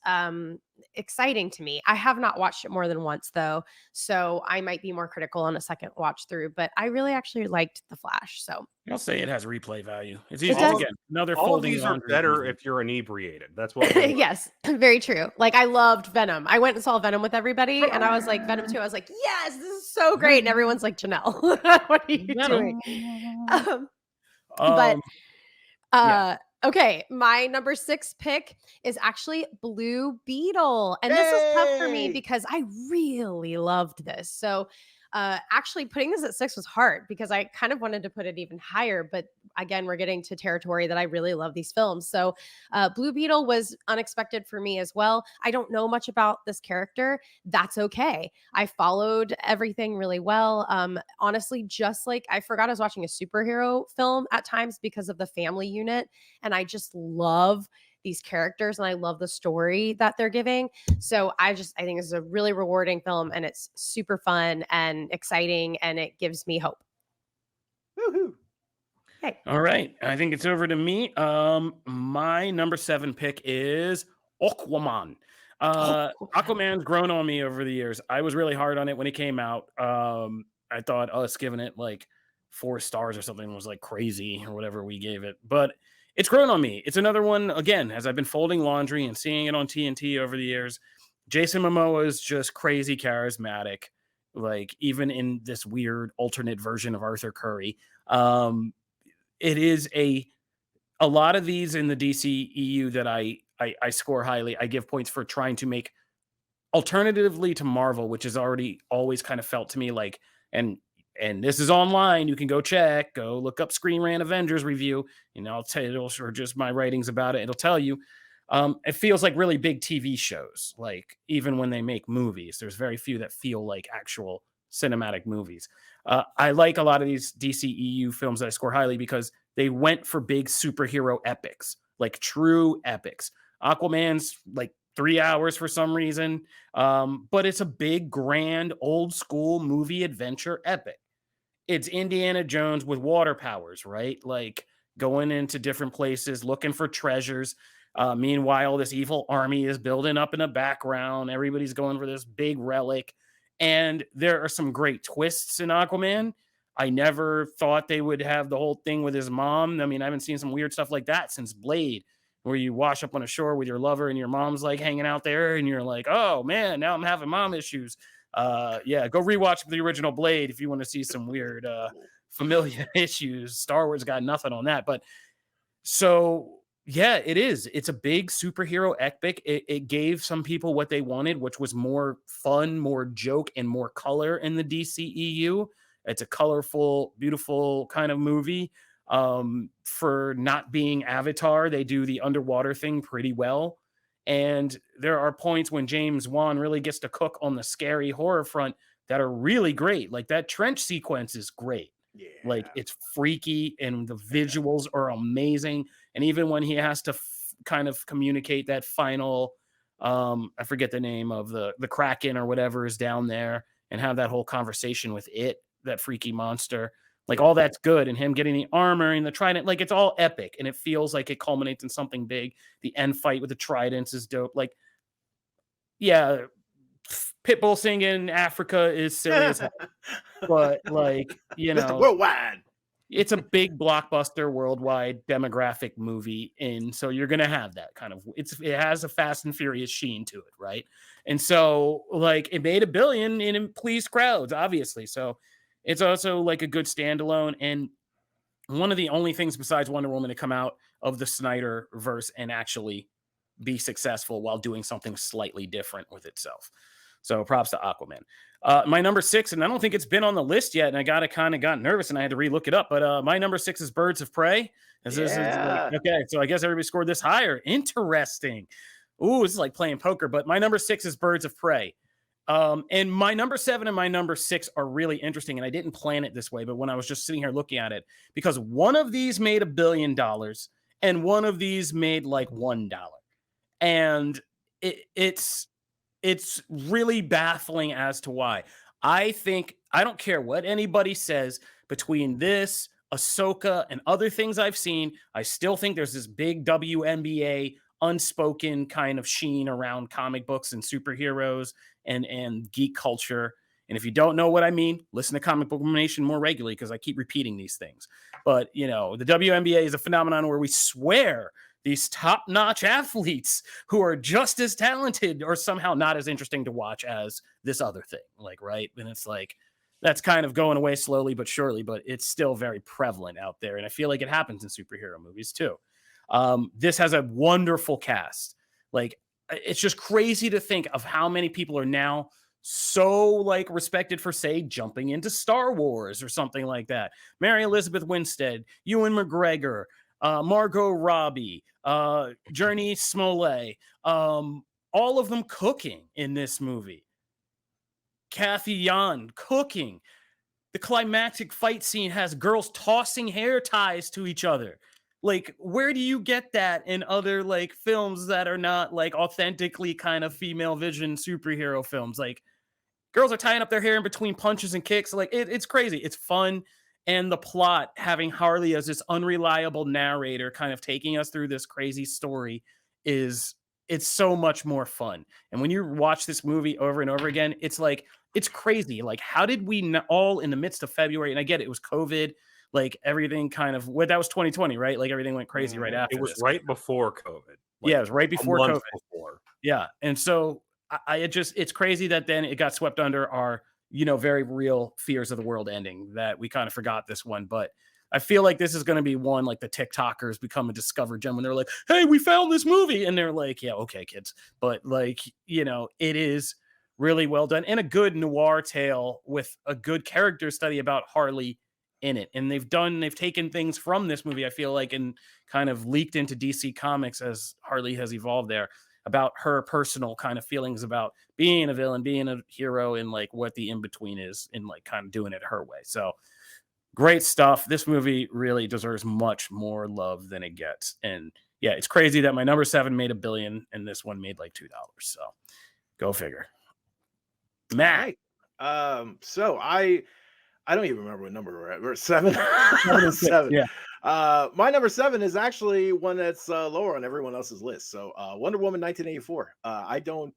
[SPEAKER 2] exciting to me. I have not watched it more than once though, so I might be more critical on a second watch through. But I really actually liked The Flash. So
[SPEAKER 1] I'll say it has replay value. It's
[SPEAKER 2] It
[SPEAKER 1] easy
[SPEAKER 2] does.
[SPEAKER 1] again. Another
[SPEAKER 3] All of
[SPEAKER 1] folding
[SPEAKER 3] these are
[SPEAKER 1] laundry
[SPEAKER 3] better
[SPEAKER 1] movie.
[SPEAKER 3] if you're inebriated. That's what we're
[SPEAKER 2] yes, very true. Like I loved Venom. I went and saw Venom with everybody, and I was like, Venom 2. I was like, yes, this is so great. And everyone's like, Janelle, what are you doing? But
[SPEAKER 1] yeah.
[SPEAKER 2] okay, my number 6 pick is actually Blue Beetle. And this was tough for me
[SPEAKER 4] Yay!
[SPEAKER 2] because I really loved this. So actually putting this at 6 was hard because I kind of wanted to put it even higher. But again, we're getting to territory that I really love these films. So Blue Beetle was unexpected for me as well. I don't know much about this character. That's okay. I followed everything really well. Honestly, just like I forgot I was watching a superhero film at times because of the family unit. And I just love these characters and I love the story that they're giving. So I think this is a really rewarding film and it's super fun and exciting and it gives me hope.
[SPEAKER 4] Woohoo.
[SPEAKER 2] Okay.
[SPEAKER 1] All right. I think it's over to me. My number 7 pick is Auquaman. Aquaman's grown on me over the years. I was really hard on it when it came out. I thought us giving it like 4 stars or something was like crazy or whatever we gave it. But it's grown on me. It's another one, again, as I've been folding laundry and seeing it on TNT over the years. Jason Momoa is just crazy charismatic, like even in this weird alternate version of Arthur Curry. It is a lot of these in the DCEU that I score highly. I give points for trying to make alternatively to Marvel, which has already always kind of felt to me like, and this is online. You can go look up Screen Rant Avengers review, and I'll tell you, or just my writings about it. It'll tell you. It feels like really big TV shows. Like even when they make movies, there's very few that feel like actual cinematic movies. I like a lot of these DCEU films that I score highly because they went for big superhero epics, like true epics. Aquaman's like 3 hours for some reason, but it's a big, grand, old school movie adventure epic. It's Indiana Jones with water powers, right? Like going into different places, looking for treasures. Meanwhile, this evil army is building up in the background. Everybody's going for this big relic. And there are some great twists in Aquaman. I never thought they would have the whole thing with his mom. I mean, I haven't seen some weird stuff like that since Blade, where you wash up on a shore with your lover and your mom's like hanging out there and you're like, oh man, now I'm having mom issues. Yeah, go rewatch the original Blade if you want to see some weird familiar issues. Star Wars got nothing on that. But so yeah, it is. It's a big superhero epic. It gave some people what they wanted, which was more fun, more joke, and more color in the DCEU. It's a colorful, beautiful kind of movie. For not being Avatar, they do the underwater thing pretty well. And there are points when James Wan really gets to cook on the scary horror front that are really great. Like that trench sequence is great.
[SPEAKER 4] Yeah.
[SPEAKER 1] Like it's freaky and the visuals are amazing. And even when he has to kind of communicate that final, I forget the name of the Kraken or whatever is down there and have that whole conversation with it, that freaky monster, like all that's good. And him getting the armor and the trident, like it's all epic and it feels like it culminates in something big. The end fight with the tridents is dope. Like, yeah, Pitbull singing Africa is silly as hell. But like, you
[SPEAKER 4] Mr.
[SPEAKER 1] know,
[SPEAKER 4] Worldwide.
[SPEAKER 1] it's a big blockbuster worldwide demographic movie, and so you're gonna have that kind of it has a Fast and Furious sheen to it, right? And so like it made $1 billion and it pleased crowds, obviously. So it's also like a good standalone, and one of the only things besides Wonder Woman to come out of the Snyder verse and actually be successful while doing something slightly different with itself. So props to Aquaman. My number 6, and I don't think it's been on the list yet, and I got nervous and I had to relook it up. But my number 6 is Birds of Prey. Okay, so I guess everybody scored this higher. Interesting. Ooh, this is like playing poker. But my number 6 is Birds of Prey. And my number 7 and my number 6 are really interesting, and I didn't plan it this way, but when I was just sitting here looking at it, because one of these made $1 billion and one of these made like $1, and it's really baffling as to why. I think I don't care what anybody says between this, Ahsoka, and other things I've seen. I still think there's this big WNBA unspoken kind of sheen around comic books and superheroes and geek culture. And if you don't know what I mean, listen to Comic Book Nation more regularly because I keep repeating these things. But, you know, the WNBA is a phenomenon where we swear these top-notch athletes who are just as talented or somehow not as interesting to watch as this other thing. Like, right? And it's like, that's kind of going away slowly but surely, but it's still very prevalent out there. And I feel like it happens in superhero movies too. This has a wonderful cast. Like, it's just crazy to think of how many people are now so like respected for, say, jumping into Star Wars or something like that. Mary Elizabeth Winstead, Ewan McGregor, Margot Robbie, Journey Smollett, all of them cooking in this movie. Kathy Yan cooking. The climactic fight scene has girls tossing hair ties to each other. Like, where do you get that in other like films that are not like authentically kind of female vision superhero films? Like, girls are tying up their hair in between punches and kicks. Like, it's crazy. It's fun. And the plot, having Harley as this unreliable narrator kind of taking us through this crazy story, it's so much more fun. And when you watch this movie over and over again, it's like, it's crazy. Like, how did we all in the midst of February, and I get it was COVID, like everything kind of, that was 2020, right? Like everything went crazy right after.
[SPEAKER 3] It was
[SPEAKER 1] this.
[SPEAKER 3] right before COVID.
[SPEAKER 1] Yeah, it was right before COVID.
[SPEAKER 3] Before.
[SPEAKER 1] Yeah. And so it's crazy that then it got swept under our, you know, very real fears of the world ending, that we kind of forgot this one. But I feel like this is going to be one like the TikTokers become a discovered gem when they're like, hey, we found this movie. And they're like, yeah, okay, kids. But like, you know, it is really well done and a good noir tale with a good character study about Harley in it. And they've taken things from this movie, I feel like, and kind of leaked into DC Comics as Harley has evolved there, about her personal kind of feelings about being a villain, being a hero, and like what the in-between is, and like kind of doing it her way. So great stuff. This movie really deserves much more love than it gets. And yeah, it's crazy that my number 7 made $1 billion and this one made like $2. So go figure. Matt.
[SPEAKER 4] So I don't even remember what number we're at. We're 7. 7.
[SPEAKER 1] Yeah.
[SPEAKER 4] My number 7 is actually one that's lower on everyone else's list. So Wonder Woman 1984. I don't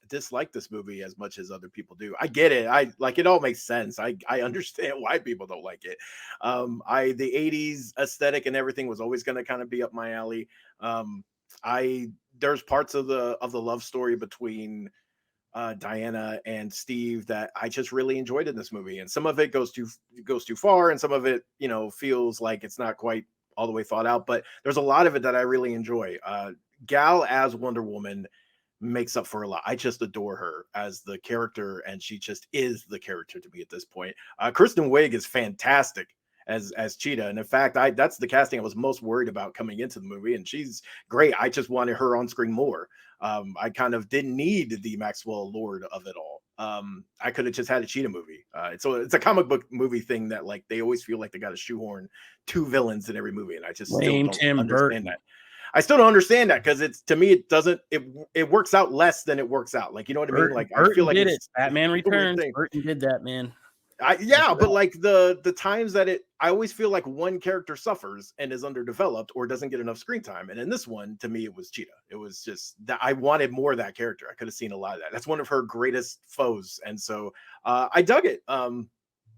[SPEAKER 4] dislike this movie as much as other people do. I get it. I like it, all makes sense. I understand why people don't like it. The 80s aesthetic and everything was always going to kind of be up my alley. There's parts of the love story between Diana and Steve that I just really enjoyed in this movie, and some of it goes too far, and some of it, you know, feels like it's not quite all the way thought out. But there's a lot of it that I really enjoy. Gal as Wonder Woman makes up for a lot. I just adore her as the character, and she just is the character to me at this point. Kristen Wiig is fantastic as Cheetah, and in fact, that's the casting I was most worried about coming into the movie, and she's great. I just wanted her on screen more. I kind of didn't need the Maxwell Lord of it all. I could have just had a Cheetah movie. It's a comic book movie thing that like they always feel like they got to shoehorn 2 villains in every movie, and I just still don't understand that. I still don't understand that because it's, to me, it doesn't, it works out less than it works out. Like, you know what I mean? Like, I feel like
[SPEAKER 1] it's Batman Returns. Burton did that, man.
[SPEAKER 4] But like the times that I always feel like one character suffers and is underdeveloped or doesn't get enough screen time. And in this one, to me, it was Cheetah. It was just that I wanted more of that character. I could have seen a lot of that. That's one of her greatest foes. And so I dug it.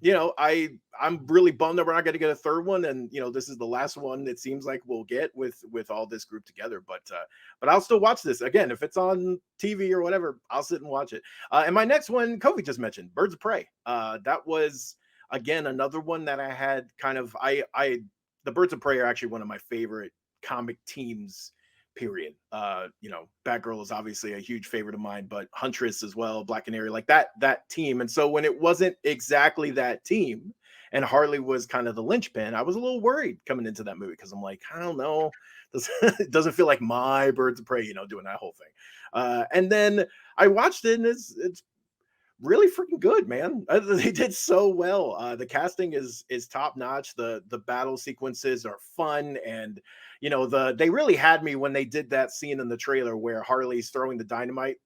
[SPEAKER 4] I'm really bummed that we're not going to get a third one, and this is the last one it seems like we'll get with all this group together. But I'll still watch this again if it's on TV or whatever. I'll sit and watch it. And my next one, Kofi just mentioned, Birds of Prey. That was again another one that I had kind of the Birds of Prey are actually one of my favorite comic teams. Period. Batgirl is obviously a huge favorite of mine, but Huntress as well, Black Canary, like that team. And so when it wasn't exactly that team and Harley was kind of the linchpin, I was a little worried coming into that movie because I'm like, I don't know, it doesn't feel like my Birds of Prey, doing that whole thing. And then I watched it, and it's really freaking good, man. They did so well. The casting is top notch. The battle sequences are fun, and they really had me when they did that scene in the trailer where Harley's throwing the dynamite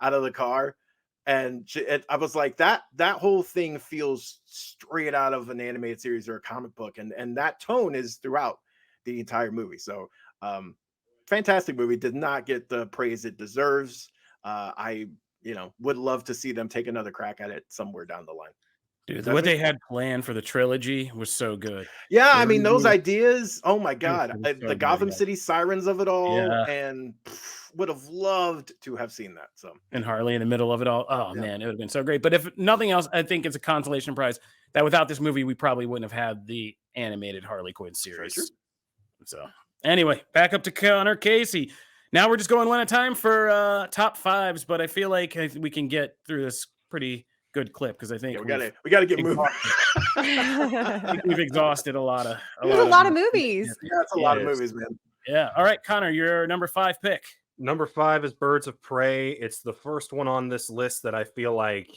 [SPEAKER 4] out of the car, and I was like, that whole thing feels straight out of an animated series or a comic book, and that tone is throughout the entire movie. So fantastic movie. Did not get the praise it deserves. I would love to see them take another crack at it somewhere down the line.
[SPEAKER 1] Dude, what they had planned for the trilogy was so good.
[SPEAKER 4] Yeah, I mean, those ideas, oh my God,
[SPEAKER 1] so
[SPEAKER 4] the Gotham
[SPEAKER 1] good.
[SPEAKER 4] City sirens of it all,
[SPEAKER 1] Yeah.
[SPEAKER 4] and would have loved to have seen that. So,
[SPEAKER 1] And Harley in the middle of it all. Oh,
[SPEAKER 4] Yeah.
[SPEAKER 1] man, it would have been so great. But if nothing else, I think it's a consolation prize that without this movie, we probably wouldn't have had the animated Harley Quinn series.
[SPEAKER 4] true.
[SPEAKER 1] So, anyway, back up to Connor Casey. Now we're just going one at a time for top fives, but I feel like we can get through this pretty good clip because I think
[SPEAKER 4] we gotta get moving.
[SPEAKER 1] I think we've exhausted a lot of
[SPEAKER 2] movies.
[SPEAKER 4] Yeah, it's a lot of movies, man.
[SPEAKER 1] Yeah. All right, Connor, your number 5 pick.
[SPEAKER 3] Number 5 is Birds of Prey. It's the first one on this list that I feel like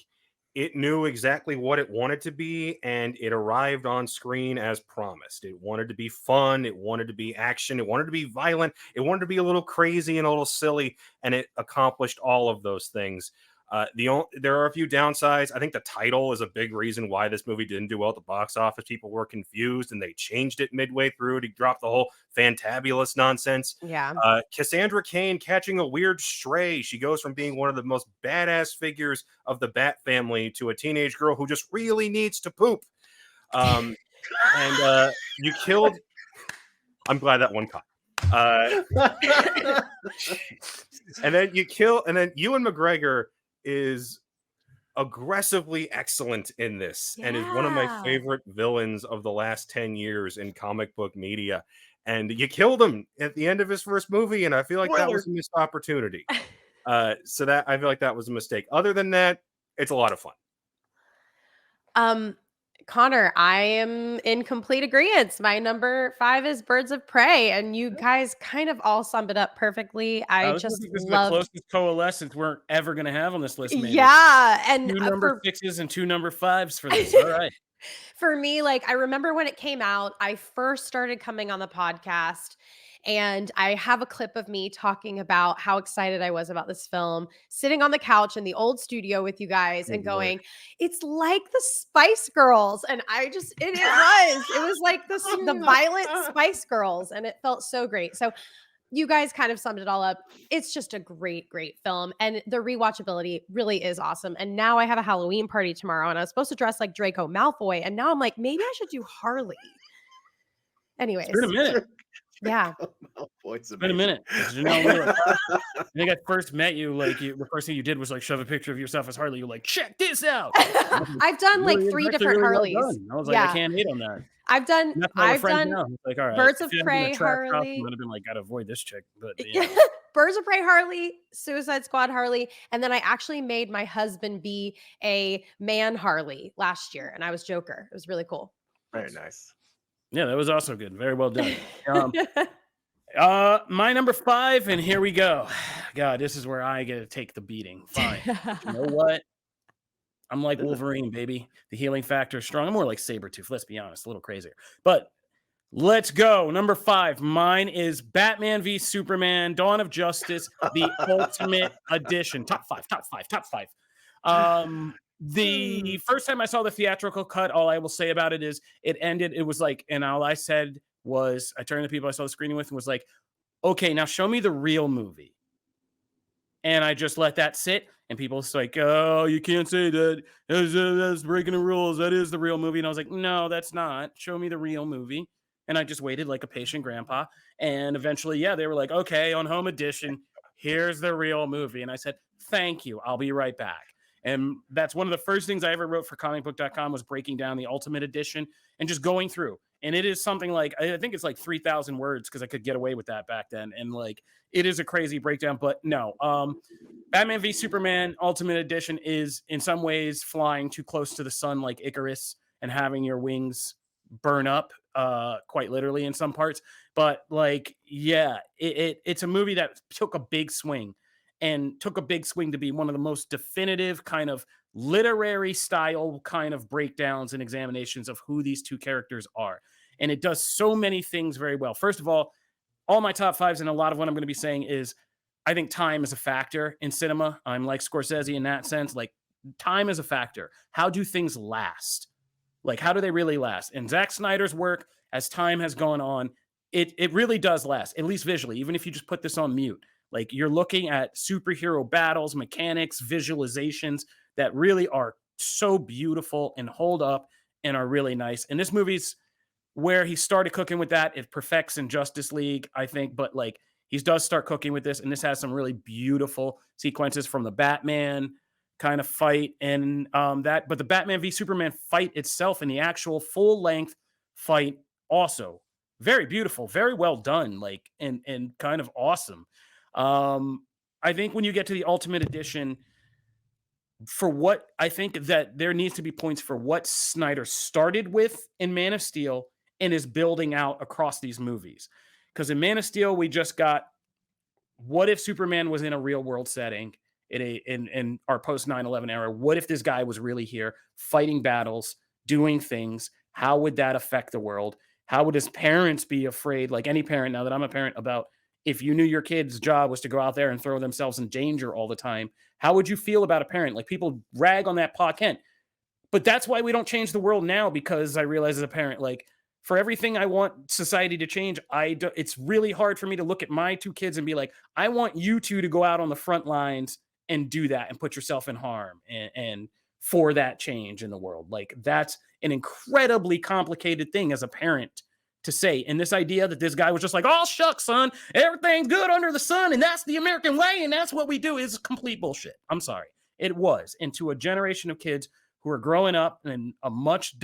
[SPEAKER 3] it knew exactly what it wanted to be, and it arrived on screen as promised. It wanted to be fun. It wanted to be action. It wanted to be violent. It wanted to be a little crazy and a little silly, and it accomplished all of those things. There are a few downsides. I think the title is a big reason why this movie didn't do well at the box office. People were confused, and they changed it midway through to drop the whole fantabulous nonsense.
[SPEAKER 2] Yeah.
[SPEAKER 3] Cassandra Cain catching a weird stray. She goes from being one of the most badass figures of the Bat family to a teenage girl who just really needs to poop. And you killed. I'm glad that one caught. And then Ewan McGregor is aggressively excellent in this, and is one of my favorite villains of the last 10 years in comic book media. And you killed him at the end of his first movie, and I feel like that was a missed opportunity. So that I feel like that was a mistake. Other than that, it's a lot of fun.
[SPEAKER 2] Connor, I am in complete agreement. My number 5 is Birds of Prey, and you guys kind of all summed it up perfectly. I just
[SPEAKER 1] this is the
[SPEAKER 2] love
[SPEAKER 1] closest coalescence we're ever going to have on this list. Maybe.
[SPEAKER 2] Yeah, and
[SPEAKER 1] 2 number 6s and 2 number 5s for this. All right.
[SPEAKER 2] For me, like I remember when it came out, I first started coming on the podcast, and I have a clip of me talking about how excited I was about this film, sitting on the couch in the old studio with you guys and going, it's like the Spice Girls. And it was like the violent Spice Girls, and it felt so great. So you guys kind of summed it all up. It's just a great, great film. And the rewatchability really is awesome. And now I have a Halloween party tomorrow, and I was supposed to dress like Draco Malfoy. And now I'm like, maybe I should do Harley. Anyways.
[SPEAKER 1] It's been a minute.
[SPEAKER 2] Yeah.
[SPEAKER 1] It's been a minute. I think I first met you, the first thing you did was shove a picture of yourself as Harley. You're like, check this out.
[SPEAKER 2] I've done like 3 different Harleys.
[SPEAKER 1] Well, I was like, I can't hate on that.
[SPEAKER 2] I've done
[SPEAKER 1] like, all right,
[SPEAKER 2] Birds of Prey Harley.
[SPEAKER 1] I would have been like, gotta avoid this chick. But
[SPEAKER 2] Birds of Prey Harley, Suicide Squad Harley, and then I actually made my husband be a man Harley last year, and I was Joker. It was really cool.
[SPEAKER 4] Very nice.
[SPEAKER 1] Yeah, that was also good. Very well done. My number 5, and here we go. God, this is where I get to take the beating. Fine. You know what? I'm like Wolverine, baby. The healing factor is strong. I'm more like Sabretooth, let's be honest, a little crazier. But let's go. Number 5. Mine is Batman v Superman, Dawn of Justice, the Ultimate Edition. Top 5. The first time I saw the theatrical cut, all I will say about it is it ended. It was like, and all I said was, I turned to the people I saw the screening with and was like, okay, now show me the real movie. And I just let that sit, and people was like, "Oh, you can't say that. That's breaking the rules. That is the real movie." And I was like, "No, that's not. Show me the real movie." And I just waited like a patient grandpa. And eventually, yeah, they were like, "Okay, on home edition, here's the real movie." And I said, "Thank you. I'll be right back." And that's one of the first things I ever wrote for comicbook.com was breaking down the ultimate edition and just going through. And it is something like, I think it's like 3,000 words because I could get away with that back then. And like, it is a crazy breakdown, but no. Batman v Superman Ultimate Edition is in some ways flying too close to the sun like Icarus and having your wings burn up, quite literally in some parts. But like, yeah, it's a movie that took a big swing to be one of the most definitive kind of literary style kind of breakdowns and examinations of who these two characters are. And it does so many things very well. First of all my top fives and a lot of what I'm going to be saying is I think time is a factor in cinema. I'm like Scorsese in that sense. Like, time is a factor. How do things last? Like, how do they really last? And Zack Snyder's work, as time has gone on, it really does last, at least visually, even if you just put this on mute. Like, you're looking at superhero battles, mechanics, visualizations that really are so beautiful and hold up and are really nice. And this movie's where he started cooking with that. It perfects in Justice League, I think, but like, he does start cooking with this, and this has some really beautiful sequences from the Batman kind of fight and but the Batman v Superman fight itself and the actual full length fight also very beautiful, very well done, like and kind of awesome. I think when you get to the Ultimate Edition, for what I think that there needs to be points for what Snyder started with in Man of Steel and is building out across these movies. Because in Man of Steel, we just got what if Superman was in a real world setting in our post 9/11 era? What if this guy was really here fighting battles, doing things? How would that affect the world? How would his parents be afraid, like any parent now that I'm a parent, about if you knew your kid's job was to go out there and throw themselves in danger all the time? How would you feel about a parent? Like, people rag on that Pa Kent. But that's why we don't change the world now, because I realize as a parent, like, for everything I want society to change, it's really hard for me to look at my two kids and be like, I want you two to go out on the front lines and do that and put yourself in harm and for that change in the world. Like, that's an incredibly complicated thing as a parent to say. And this idea that this guy was just like, oh, shucks, son, everything's good under the sun, and that's the American way, and that's what we do, is complete bullshit. I'm sorry. It was. And to a generation of kids who are growing up in a much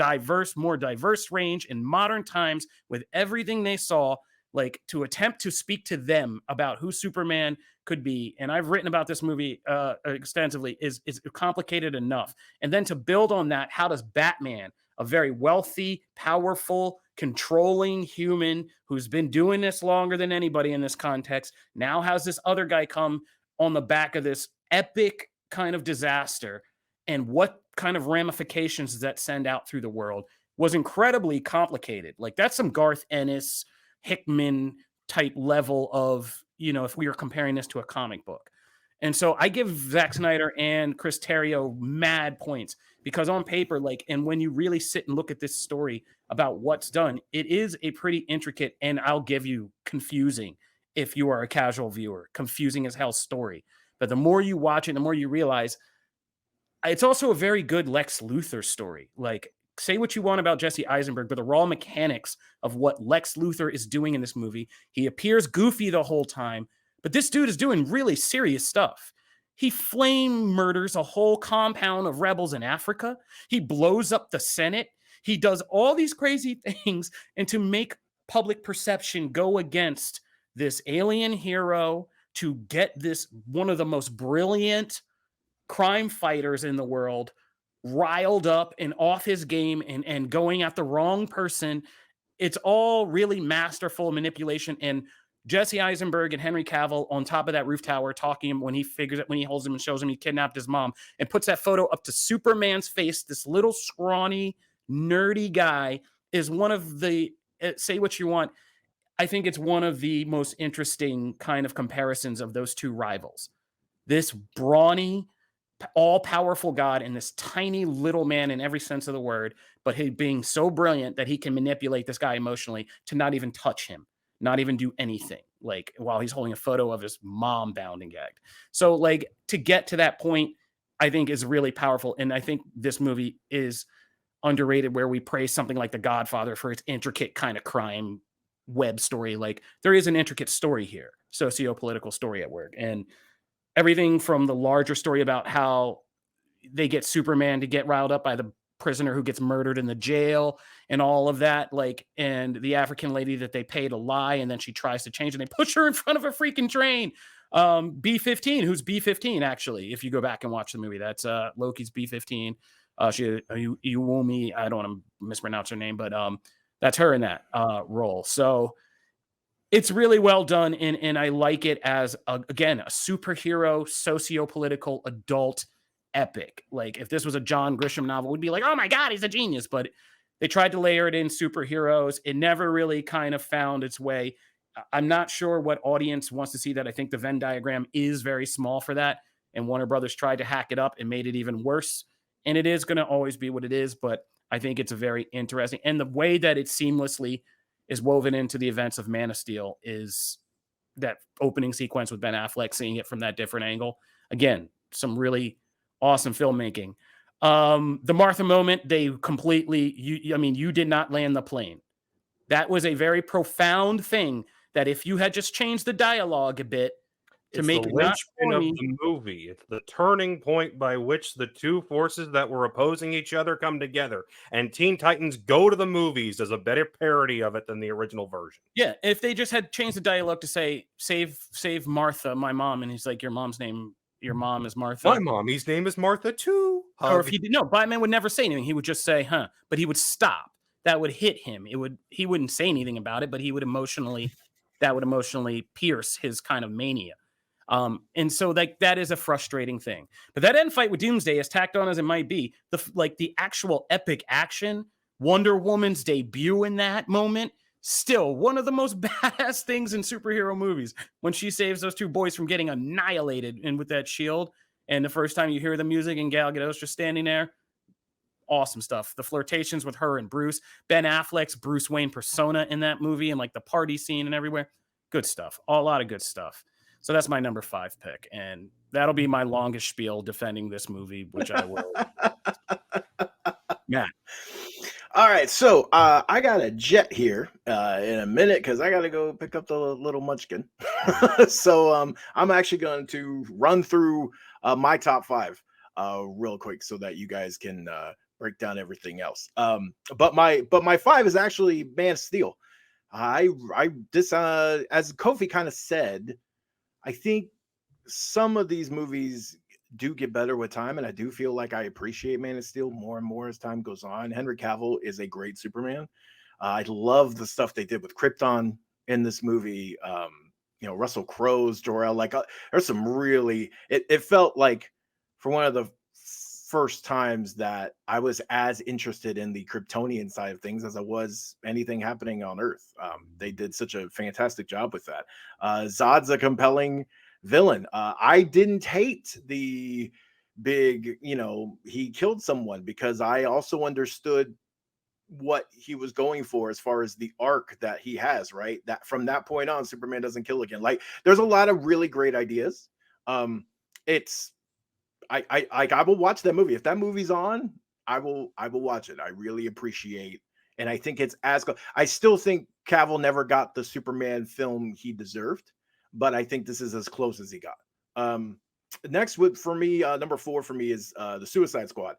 [SPEAKER 1] more diverse range in modern times with everything they saw, like, to attempt to speak to them about who Superman could be, and I've written about this movie extensively, is complicated enough. And then to build on that, how does Batman, a very wealthy, powerful, controlling human who's been doing this longer than anybody in this context, now has this other guy come on the back of this epic kind of disaster, and what kind of ramifications does that send out through the world, was incredibly complicated. Like, that's some Garth Ennis, Hickman type level of, if we were comparing this to a comic book. And so I give Zack Snyder and Chris Terrio mad points, because on paper, like, and when you really sit and look at this story about what's done, it is a pretty intricate, and I'll give you, confusing, if you are a casual viewer, confusing as hell story. But the more you watch it, the more you realize it's also a very good Lex Luthor story. Like, say what you want about Jesse Eisenberg, but the raw mechanics of what Lex Luthor is doing in this movie, he appears goofy the whole time, but this dude is doing really serious stuff. He flame murders a whole compound of rebels in Africa. He blows up the Senate. He does all these crazy things, and to make public perception go against this alien hero, to get this one of the most brilliant crime fighters in the world riled up and off his game and going at the wrong person. It's all really masterful manipulation. And Jesse Eisenberg and Henry Cavill on top of that roof tower talking when he figures it, when he holds him and shows him he kidnapped his mom, and puts that photo up to Superman's face, this little scrawny, nerdy guy, is one of the, say what you want, I think it's one of the most interesting kind of comparisons of those two rivals. This brawny, all-powerful God and this tiny little man in every sense of the word, but he being so brilliant that he can manipulate this guy emotionally to not even touch him, not even do anything. like while he's holding a photo of his mom bound and gagged. So like to get to that point, I think is really powerful. And I think this movie is underrated where we praise something like The Godfather for its intricate kind of crime web story. Like there is an intricate story here, socio-political story at work. And everything from the larger story about how they get Superman to get riled up by the prisoner who gets murdered in the jail and all of that, like, and the African lady that they pay to lie and then she tries to change and they push her in front of a freaking train. B-15, who's B-15 actually, if you go back and watch the movie, that's Loki's B-15. She Iwumi, I don't want to mispronounce her name, but that's her in that role. So it's really well done, and I like it as again a superhero socio-political adult epic. Like if this was a John Grisham novel, we'd be like, oh my god, he's a genius. But they tried to layer it in superheroes. It never really kind of found its way. I'm not sure what audience wants to see that. I think the Venn diagram is very small for that, and Warner Brothers tried to hack it up and made it even worse. And it is going to always be what it is, but I think it's a very interesting, and the way that it seamlessly is woven into the events of Man of Steel is that opening sequence with Ben Affleck, seeing it from that different angle. Again, some really awesome filmmaking. The Martha moment, they completely, you did not land the plane. That was a very profound thing that if you had just changed the dialogue a bit to
[SPEAKER 3] It's
[SPEAKER 1] make
[SPEAKER 3] the
[SPEAKER 1] it not
[SPEAKER 3] linchpin of the movie. It's the turning point by which the two forces that were opposing each other come together. And Teen Titans Go to the Movies is a better parody of it than the original version.
[SPEAKER 1] Yeah, if they just had changed the dialogue to say, save Martha, my mom, and he's like, your mom is Martha.
[SPEAKER 3] My mommy's name is Martha too.
[SPEAKER 1] Or if he did, no, Batman would never say anything. He would just say, huh, but he would stop. That would hit him. He wouldn't say anything about it, but that would emotionally pierce his kind of mania. And so that is a frustrating thing. But that end fight with Doomsday, as tacked on as it might be, the actual epic action, Wonder Woman's debut in that moment, still one of the most badass things in superhero movies when she saves those two boys from getting annihilated and with that shield. And the first time you hear the music and Gal Gadot's just standing there, awesome stuff. The flirtations with her and Bruce, Ben Affleck's Bruce Wayne persona in that movie, and like the party scene and everywhere, good stuff. A lot of good stuff. So that's my number 5 pick, and that'll be my longest spiel defending this movie, which I will. Matt.
[SPEAKER 4] All right, so I got a jet here in a minute because I got to go pick up the little munchkin. So I'm actually going to run through my top 5 real quick so that you guys can break down everything else. But my 5 is actually Man of Steel. As Kofi kind of said, I think some of these movies do get better with time, and I do feel like I appreciate Man of Steel more and more as time goes on. Henry Cavill is a great Superman. I love the stuff they did with Krypton in this movie. Russell Crowe's Jor-El. Like there's some really. It felt like for one of the first times that I was as interested in the Kryptonian side of things as I was anything happening on Earth. They did such a fantastic job with that. Zod's a compelling villain. I didn't hate the big, he killed someone, because I also understood what he was going for as far as the arc that he has, right? That from that point on, Superman doesn't kill again. Like there's a lot of really great ideas. I will watch that movie. If that movie's on, I will watch it. I really appreciate, and I think it's I still think Cavill never got the Superman film he deserved, but I think this is as close as he got. Next for me, number 4 for me is the Suicide Squad.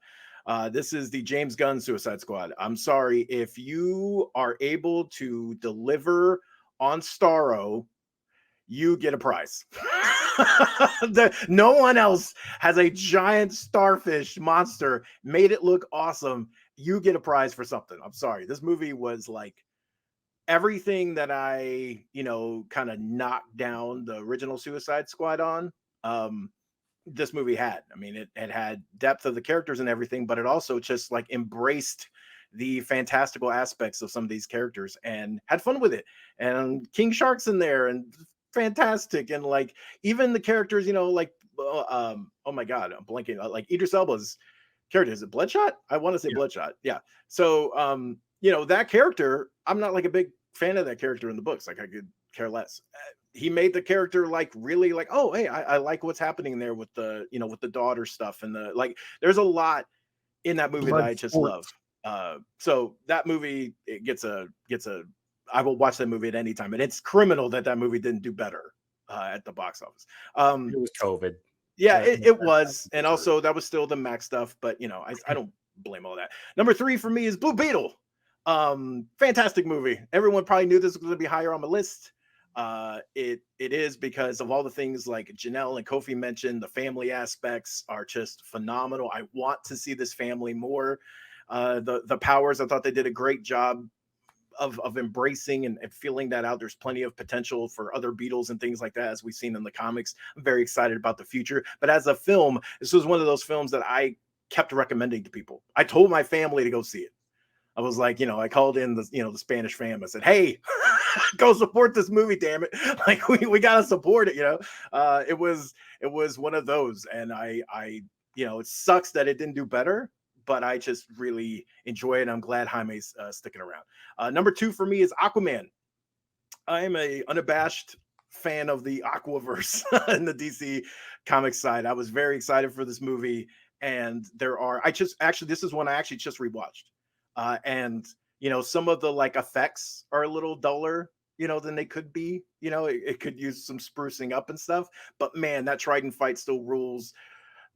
[SPEAKER 4] This is the James Gunn Suicide Squad. I'm sorry, if you are able to deliver on Starro, you get a prize. No one else has a giant starfish monster, made it look awesome. You get a prize for something. I'm sorry. This movie was like everything that I, kind of knocked down the original Suicide Squad on. This movie had. I mean, it had depth of the characters and everything, but it also just like embraced the fantastical aspects of some of these characters and had fun with it. And King Shark's in there and fantastic, and like even the characters, oh my god, I'm blanking, like Idris Elba's character, is it Bloodshot? I want to say Bloodshot. Yeah. So that character, I'm not like a big fan of that character in the books. Like I could care less. He made the character like really like, oh, hey, I like what's happening there with the, you know, with the daughter stuff and the like. There's a lot in that movie that I just love. So that movie, it gets a. I will watch that movie at any time, and it's criminal that that movie didn't do better at the box office.
[SPEAKER 3] It was COVID.
[SPEAKER 4] Yeah, it was, and also that was still the Max stuff, but you know, I don't blame all that. Number 3 for me is Blue Beetle. Fantastic movie. Everyone probably knew this was going to be higher on my list. It is because of all the things like Janelle and Kofi mentioned. The family aspects are just phenomenal. I want to see this family more. The Powers, I thought they did a great job of embracing and feeling that out. There's plenty of potential for other Beatles and things like that, as we've seen in the comics. I'm very excited about the future. But as a film, this was one of those films that I kept recommending to people. I told my family to go see it. I was like, you know, I called in the, you know, the Spanish fam. I said, hey, go support this movie, damn it. Like we got to support it, you know. It was one of those. And I, you know, it sucks that it didn't do better, but I just really enjoy it. I'm glad Jaime's sticking around. Number 2 for me is Aquaman. I am a unabashed fan of the Aquaverse in the DC Comics side. I was very excited for this movie. And this is one I actually just rewatched. And you know, some of the like effects are a little duller, you know, than they could be. You know, it could use some sprucing up and stuff. But man, that Trident fight still rules.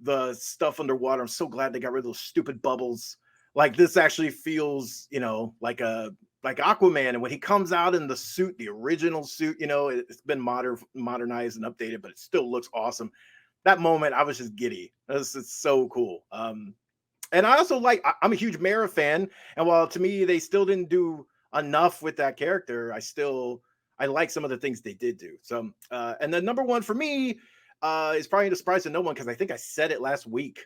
[SPEAKER 4] The stuff underwater, I'm so glad they got rid of those stupid bubbles. Like this actually feels, you know, like Aquaman. And when he comes out in the suit, the original suit, you know, it's been modernized and updated, but it still looks awesome. That moment, I was just giddy. It's so cool. And I also I'm a huge Mara fan. And while to me, they still didn't do enough with that character, I like some of the things they did do. So, and then number 1 for me is probably a surprise to no one, because I think I said it last week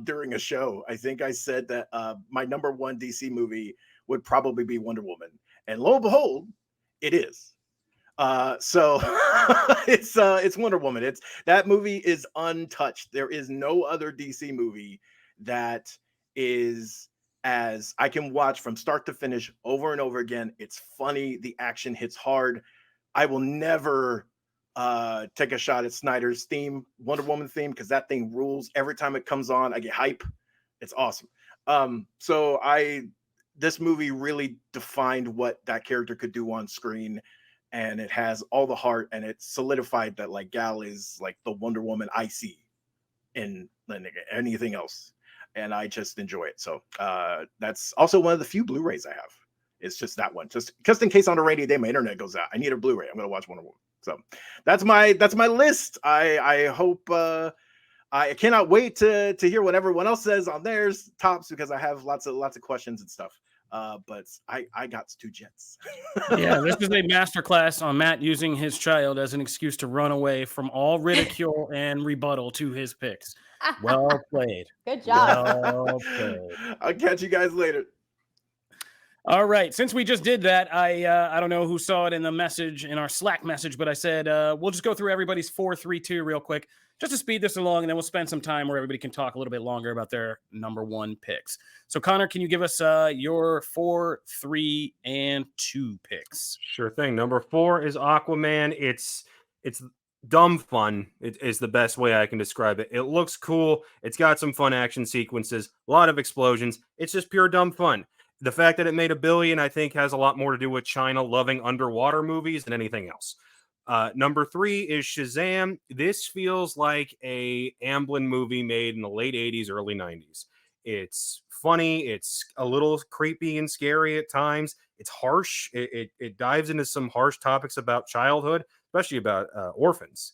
[SPEAKER 4] during a show. I think I said that my number 1 DC movie would probably be Wonder Woman. And lo and behold, it is. So it's Wonder Woman. That movie is untouched. There is no other DC movie that is as I can watch from start to finish over and over again. It's funny. The action hits hard. I will never take a shot at Snyder's theme, Wonder Woman theme, because that thing rules. Every time it comes on, I get hype. It's awesome. This movie really defined what that character could do on screen. And it has all the heart, and it solidified that like Gal is like the Wonder Woman I see in anything else. And I just enjoy it. So that's also one of the few Blu-rays I have. It's just that one. Just in case on a rainy day my internet goes out, I need a Blu-ray. I'm gonna watch Wonder Woman. So that's my list. I hope I cannot wait to hear what everyone else says on theirs tops, because I have lots of questions and stuff. But I got 2 jets.
[SPEAKER 1] Yeah, this is a masterclass on Matt using his child as an excuse to run away from all ridicule and rebuttal to his picks. Well played.
[SPEAKER 2] Good job.
[SPEAKER 1] Well played.
[SPEAKER 4] I'll catch you guys later.
[SPEAKER 1] All right. Since we just did that, I don't know who saw it in the message, in our Slack message, but I said we'll just go through everybody's 4, 3, 2 real quick, just to speed this along, and then we'll spend some time where everybody can talk a little bit longer about their number 1 picks. So, Connor, can you give us your 4, 3, and 2 picks?
[SPEAKER 3] Sure thing. Number 4 is Aquaman. It's dumb fun. It is the best way I can describe it. It looks cool. It's got some fun action sequences, a lot of explosions. It's just pure dumb fun. The fact that it made $1 billion, I think, has a lot more to do with China loving underwater movies than anything else. Number 3 is Shazam. This feels like a Amblin movie made in the late 80s, early 90s. It's funny. It's a little creepy and scary at times. It's harsh. It dives into some harsh topics about childhood, especially about orphans.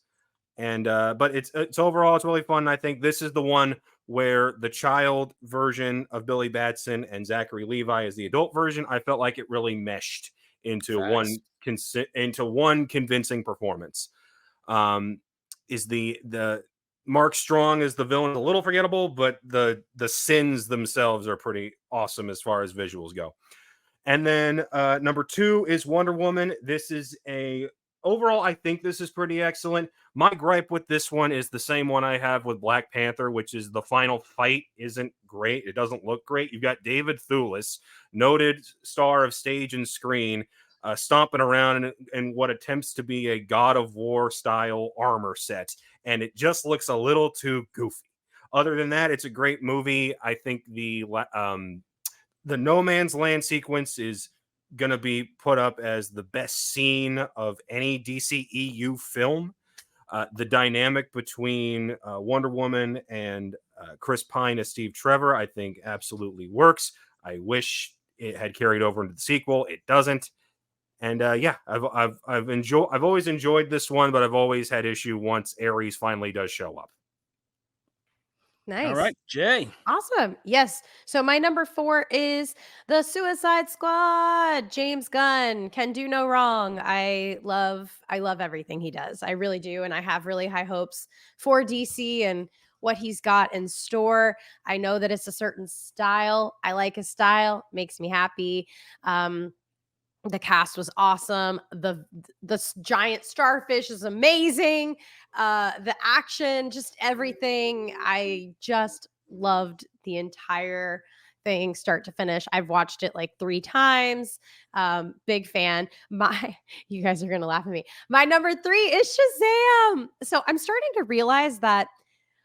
[SPEAKER 3] And but it's overall, it's really fun. I think this is the one where the child version of Billy Batson and Zachary Levi is the adult version. I felt like it really meshed into one convincing performance. Is the Mark Strong as the villain a little forgettable, but the sins themselves are pretty awesome as far as visuals go. And then number 2 is Wonder Woman. This is overall, I think this is pretty excellent. My gripe with this one is the same one I have with Black Panther, which is the final fight isn't great. It doesn't look great. You've got David Thewlis, noted star of stage and screen, stomping around in what attempts to be a God of War style armor set, and it just looks a little too goofy. Other than that, it's a great movie. I think the No Man's Land sequence is going to be put up as the best scene of any DCEU film. The dynamic between Wonder Woman and Chris Pine as Steve Trevor, I think, absolutely works. I wish it had carried over into the sequel. It doesn't. And yeah, I've always enjoyed this one, but I've always had issue once Ares finally does show up.
[SPEAKER 2] Nice.
[SPEAKER 1] All right, Jay.
[SPEAKER 2] Awesome. Yes. So my number 4 is The Suicide Squad. James Gunn can do no wrong. I love everything he does. I really do. And I have really high hopes for DC and what he's got in store. I know that it's a certain style. I like his style. Makes me happy. The cast was awesome. The giant starfish is amazing. The action, just everything. I just loved the entire thing start to finish. I've watched it like 3 times. Big fan. You guys are gonna laugh at me. My number 3 is Shazam. So I'm starting to realize that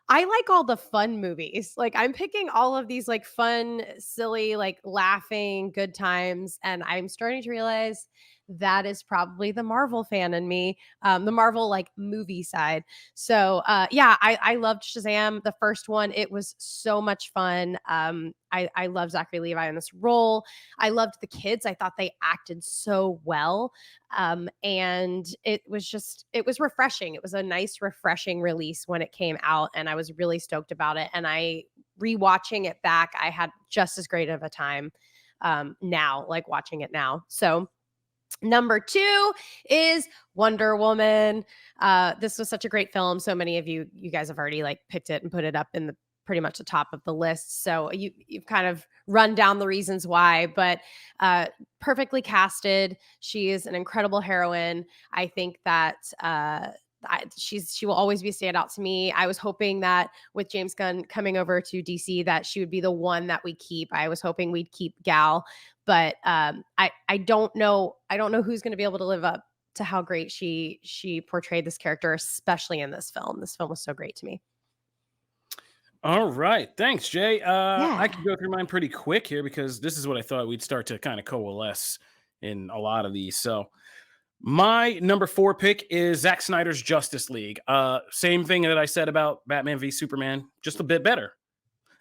[SPEAKER 2] I like all the fun movies. Like I'm picking all of these like fun, silly, like laughing, good times. And I'm starting to realize that is probably the Marvel fan in me, the Marvel like movie side. So yeah, I loved Shazam, the first one. It was so much fun. I love Zachary Levi in this role. I loved the kids. I thought they acted so well. And it was refreshing. It was a nice, refreshing release when it came out. And I was really stoked about it. And rewatching it back, I had just as great of a time now, like watching it now. So number 2 is Wonder Woman. This was such a great film. So many of you guys have already like picked it and put it up in the pretty much the top of the list. So you've kind of run down the reasons why, but perfectly casted. She is an incredible heroine. I think that she will always be a standout to me. I was hoping that with James Gunn coming over to DC that she would be the one that we keep. I was hoping we'd keep Gal, but I don't know. I don't know who's going to be able to live up to how great she portrayed this character, especially in this film. This film was so great to me.
[SPEAKER 1] All right. Thanks, Jay.
[SPEAKER 2] Yeah.
[SPEAKER 1] I can go through mine pretty quick here because this is what I thought we'd start to kind of coalesce in a lot of these. So my number 4 pick is Zack Snyder's Justice League. Same thing that I said about Batman v Superman, just a bit better.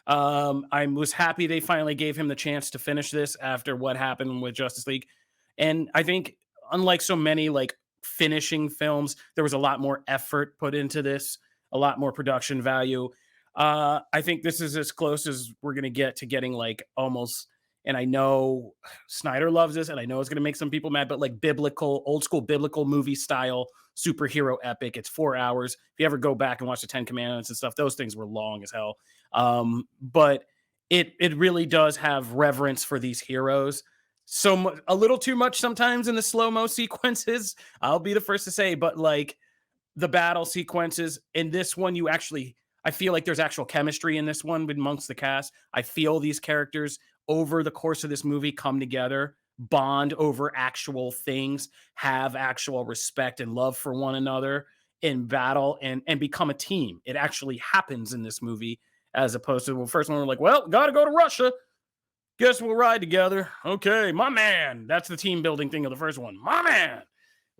[SPEAKER 1] I was happy they finally gave him the chance to finish this after what happened with Justice League. And I think unlike so many like finishing films, there was a lot more effort put into this, a lot more production value. I think this is as close as we're going to get to getting like almost, and I know Snyder loves this and I know it's going to make some people mad, but like old school biblical movie style superhero epic. It's 4 hours. If you ever go back and watch the 10 Commandments and stuff, those things were long as hell. But it really does have reverence for these heroes. So a little too much sometimes in the slow-mo sequences. I'll be the first to say, but like the battle sequences in this one, I feel like there's actual chemistry in this one amongst the cast. I feel these characters over the course of this movie come together, bond over actual things, have actual respect and love for one another in battle and become a team. It actually happens in this movie as opposed to the first one. We're like, well, got to go to Russia. Guess we'll ride together. Okay, my man. That's the team building thing of the first one. My man.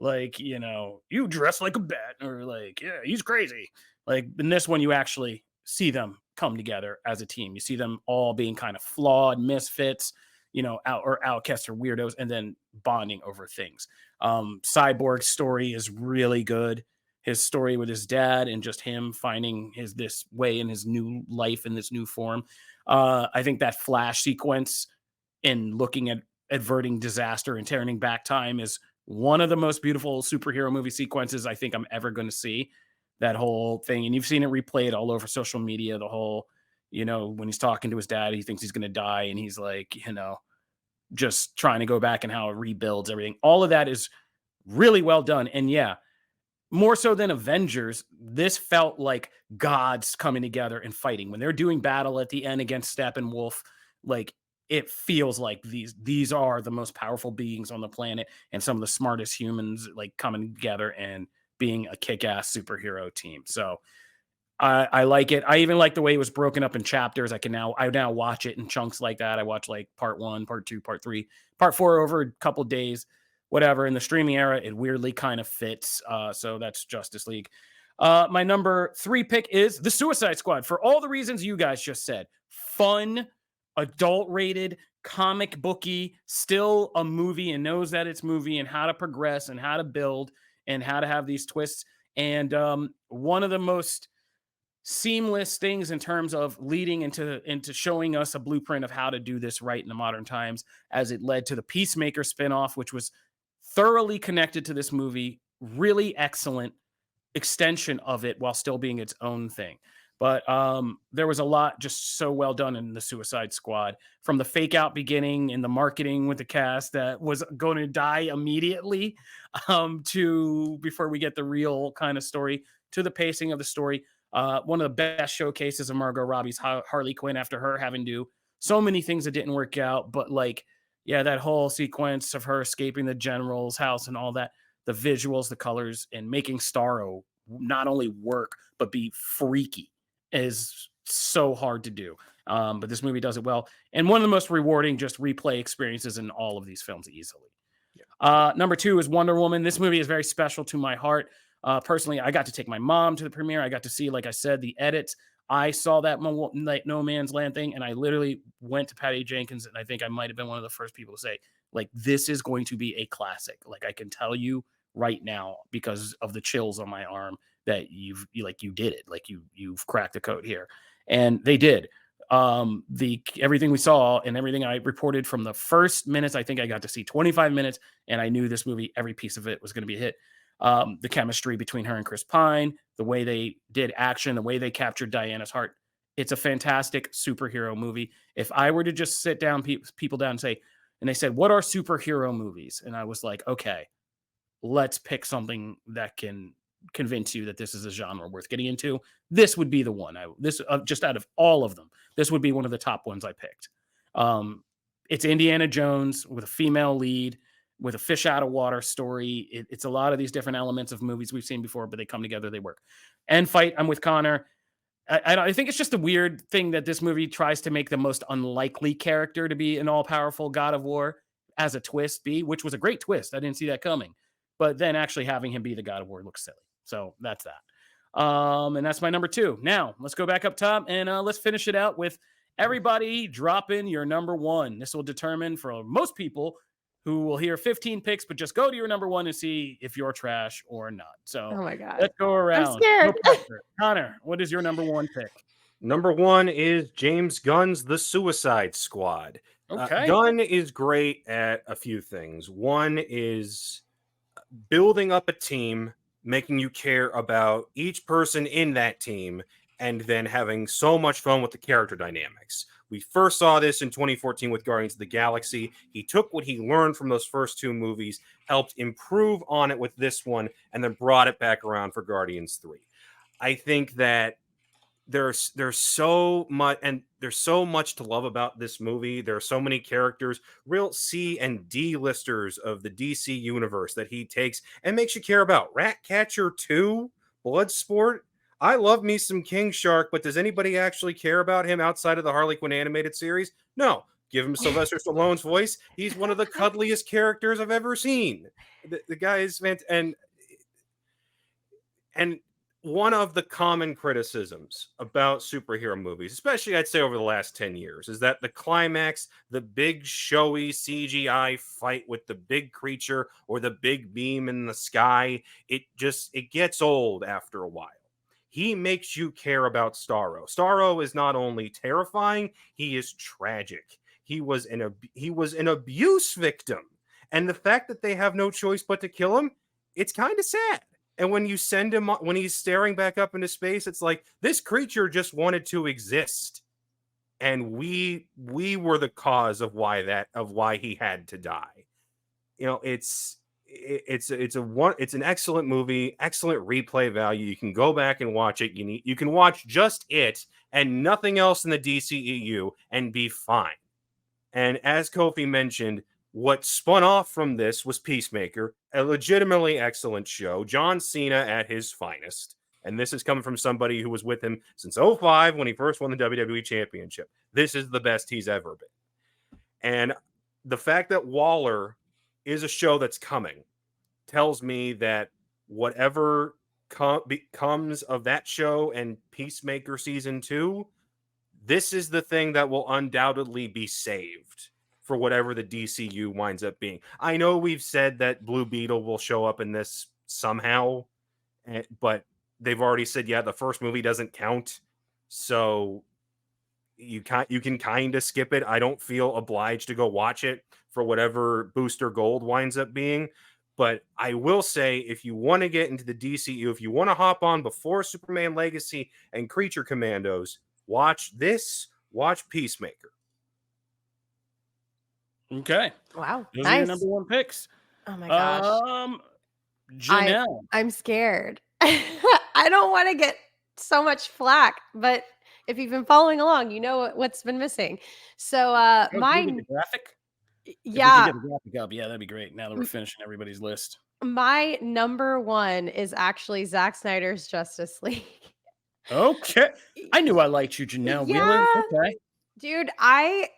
[SPEAKER 1] Like, you dress like a bat or like, yeah, he's crazy. Like in this one, you actually see them come together as a team. You see them all being kind of flawed misfits, outcasts or weirdos, and then bonding over things. Cyborg's story is really good. His story with his dad and just him finding this way in his new life in this new form. I think that Flash sequence in looking at averting disaster and turning back time is one of the most beautiful superhero movie sequences I think I'm ever going to see. That whole thing. And you've seen it replayed all over social media. The whole, when he's talking to his dad, he thinks he's going to die. And he's like, just trying to go back and how it rebuilds everything. All of that is really well done. And yeah, more so than Avengers, this felt like gods coming together and fighting. When they're doing battle at the end against Steppenwolf, like it feels like these are the most powerful beings on the planet and some of the smartest humans like coming together and being a kick-ass superhero team. So I like it. I even like the way it was broken up in chapters. I now watch it in chunks like that. I watch like part 1, part 2, part 3, part 4 over a couple days, whatever. In the streaming era, it weirdly kind of fits. So that's Justice League. My number 3 pick is The Suicide Squad for all the reasons you guys just said. Fun, adult rated, comic booky, still a movie and knows that it's movie and how to progress and how to build and how to have these twists. And one of the most seamless things in terms of leading into showing us a blueprint of how to do this right in the modern times, as it led to the Peacemaker spinoff, which was thoroughly connected to this movie, really excellent extension of it while still being its own thing. But there was a lot just so well done in the Suicide Squad, from the fake out beginning and the marketing with the cast that was going to die immediately, to before we get the real kind of story, to the pacing of the story. One of the best showcases of Margot Robbie's Harley Quinn, after her having to do so many things that didn't work out. But like, yeah, that whole sequence of her escaping the general's house and all that, the visuals, the colors, and making Starro not only work, but be freaky is so hard to do. But this movie does it well. And one of the most rewarding just replay experiences in all of these films easily. Number 2 is Wonder Woman. This movie is very special to my heart. Personally, I got to take my mom to the premiere. I got to see, like I said, the edits. I saw that No Man's Land thing, and I literally went to Patty Jenkins, and I think I might have been one of the first people to say, like, this is going to be a classic. Like, I can tell you right now, because of the chills on my arm, that you did it. Like, you've cracked the code here. And they did. Everything we saw and everything I reported from the first minutes, I think I got to see 25 minutes, and I knew this movie, every piece of it was going to be a hit. The chemistry between her and Chris Pine, the way they did action, the way they captured Diana's heart. It's a fantastic superhero movie. If I were to just sit down, people down and they said, what are superhero movies? And I was like, okay, let's pick something that can convince you that this is a genre worth getting into. This would be the one. Just out of all of them, this would be one of the top ones I picked. It's Indiana Jones with a female lead, with a fish out of water story. It's a lot of these different elements of movies we've seen before, but they come together, they work. End fight, I'm with Connor. I think it's just a weird thing that this movie tries to make the most unlikely character to be an all-powerful god of war as a twist which was a great twist. I didn't see that coming. But then actually having him be the god of war looks silly. So that's that. And that's my number 2. Now, let's go back up top and let's finish it out with everybody dropping your number 1. This will determine for most people who will hear 15 picks, but just go to your number 1 and see if you're trash or not. So
[SPEAKER 2] Oh my God.
[SPEAKER 1] let's go around.
[SPEAKER 2] I'm scared.
[SPEAKER 1] No pressure. Connor, what is your number 1 pick?
[SPEAKER 3] Number 1 is James Gunn's The Suicide Squad.
[SPEAKER 1] Okay.
[SPEAKER 3] Gunn is great at a few things. One is building up a team, making you care about each person in that team, and then having so much fun with the character dynamics. We first saw this in 2014 with Guardians of the Galaxy. He took what he learned from those first 2 movies, helped improve on it with this one, and then brought it back around for Guardians 3. I think that there's so much to love about this movie. There are so many characters, real C and D listers of the DC universe that he takes and makes you care about. Ratcatcher 2, Bloodsport. I love me some King Shark, but does anybody actually care about him outside of the Harley Quinn animated series? No. Give him Sylvester Stallone's voice. He's one of the cuddliest characters I've ever seen. The guy is fantastic. And one of the common criticisms about superhero movies, especially I'd say over the last 10 years, is that the climax, the big showy CGI fight with the big creature or the big beam in the sky, it gets old after a while. He makes you care about Starro. Starro is not only terrifying, he is tragic. He was an abuse victim. And the fact that they have no choice but to kill him, it's kind of sad. And when you send him, when he's staring back up into space, it's like, this creature just wanted to exist. And we were the cause of why he had to die. You know, it's an excellent movie, excellent replay value. You can go back and watch it. You can watch just it and nothing else in the DCEU and be fine. And as Kofi mentioned, what spun off from this was Peacemaker, a legitimately excellent show. John Cena at his finest. And this is coming from somebody who was with him since 2005 when he first won the WWE Championship. This is the best he's ever been. And the fact that Waller is a show that's coming tells me that whatever comes of that show and Peacemaker season 2, this is the thing that will undoubtedly be saved for whatever the DCU winds up being. I know we've said that Blue Beetle will show up in this somehow, but they've already said, yeah, the first movie doesn't count. So you can kind of skip it. I don't feel obliged to go watch it for whatever Booster Gold winds up being. But I will say, if you want to get into the DCU, if you want to hop on before Superman Legacy and Creature Commandos, watch Peacemaker.
[SPEAKER 1] Okay.
[SPEAKER 2] Wow.
[SPEAKER 1] Those are
[SPEAKER 2] Nice.
[SPEAKER 1] your number one picks.
[SPEAKER 2] Oh my gosh.
[SPEAKER 1] Janelle.
[SPEAKER 2] I'm scared. I don't want to get so much flack, but if you've been following along, you know what's been missing. So
[SPEAKER 1] Can we get the graphic? If we
[SPEAKER 2] yeah,
[SPEAKER 1] could get the graphic up, yeah, that'd be great. Now that we're finishing everybody's list.
[SPEAKER 2] my number one is actually Zack Snyder's Justice League.
[SPEAKER 1] Okay. I knew I liked you, Janelle Wheeler.
[SPEAKER 2] Yeah.
[SPEAKER 1] Okay.
[SPEAKER 2] Dude, I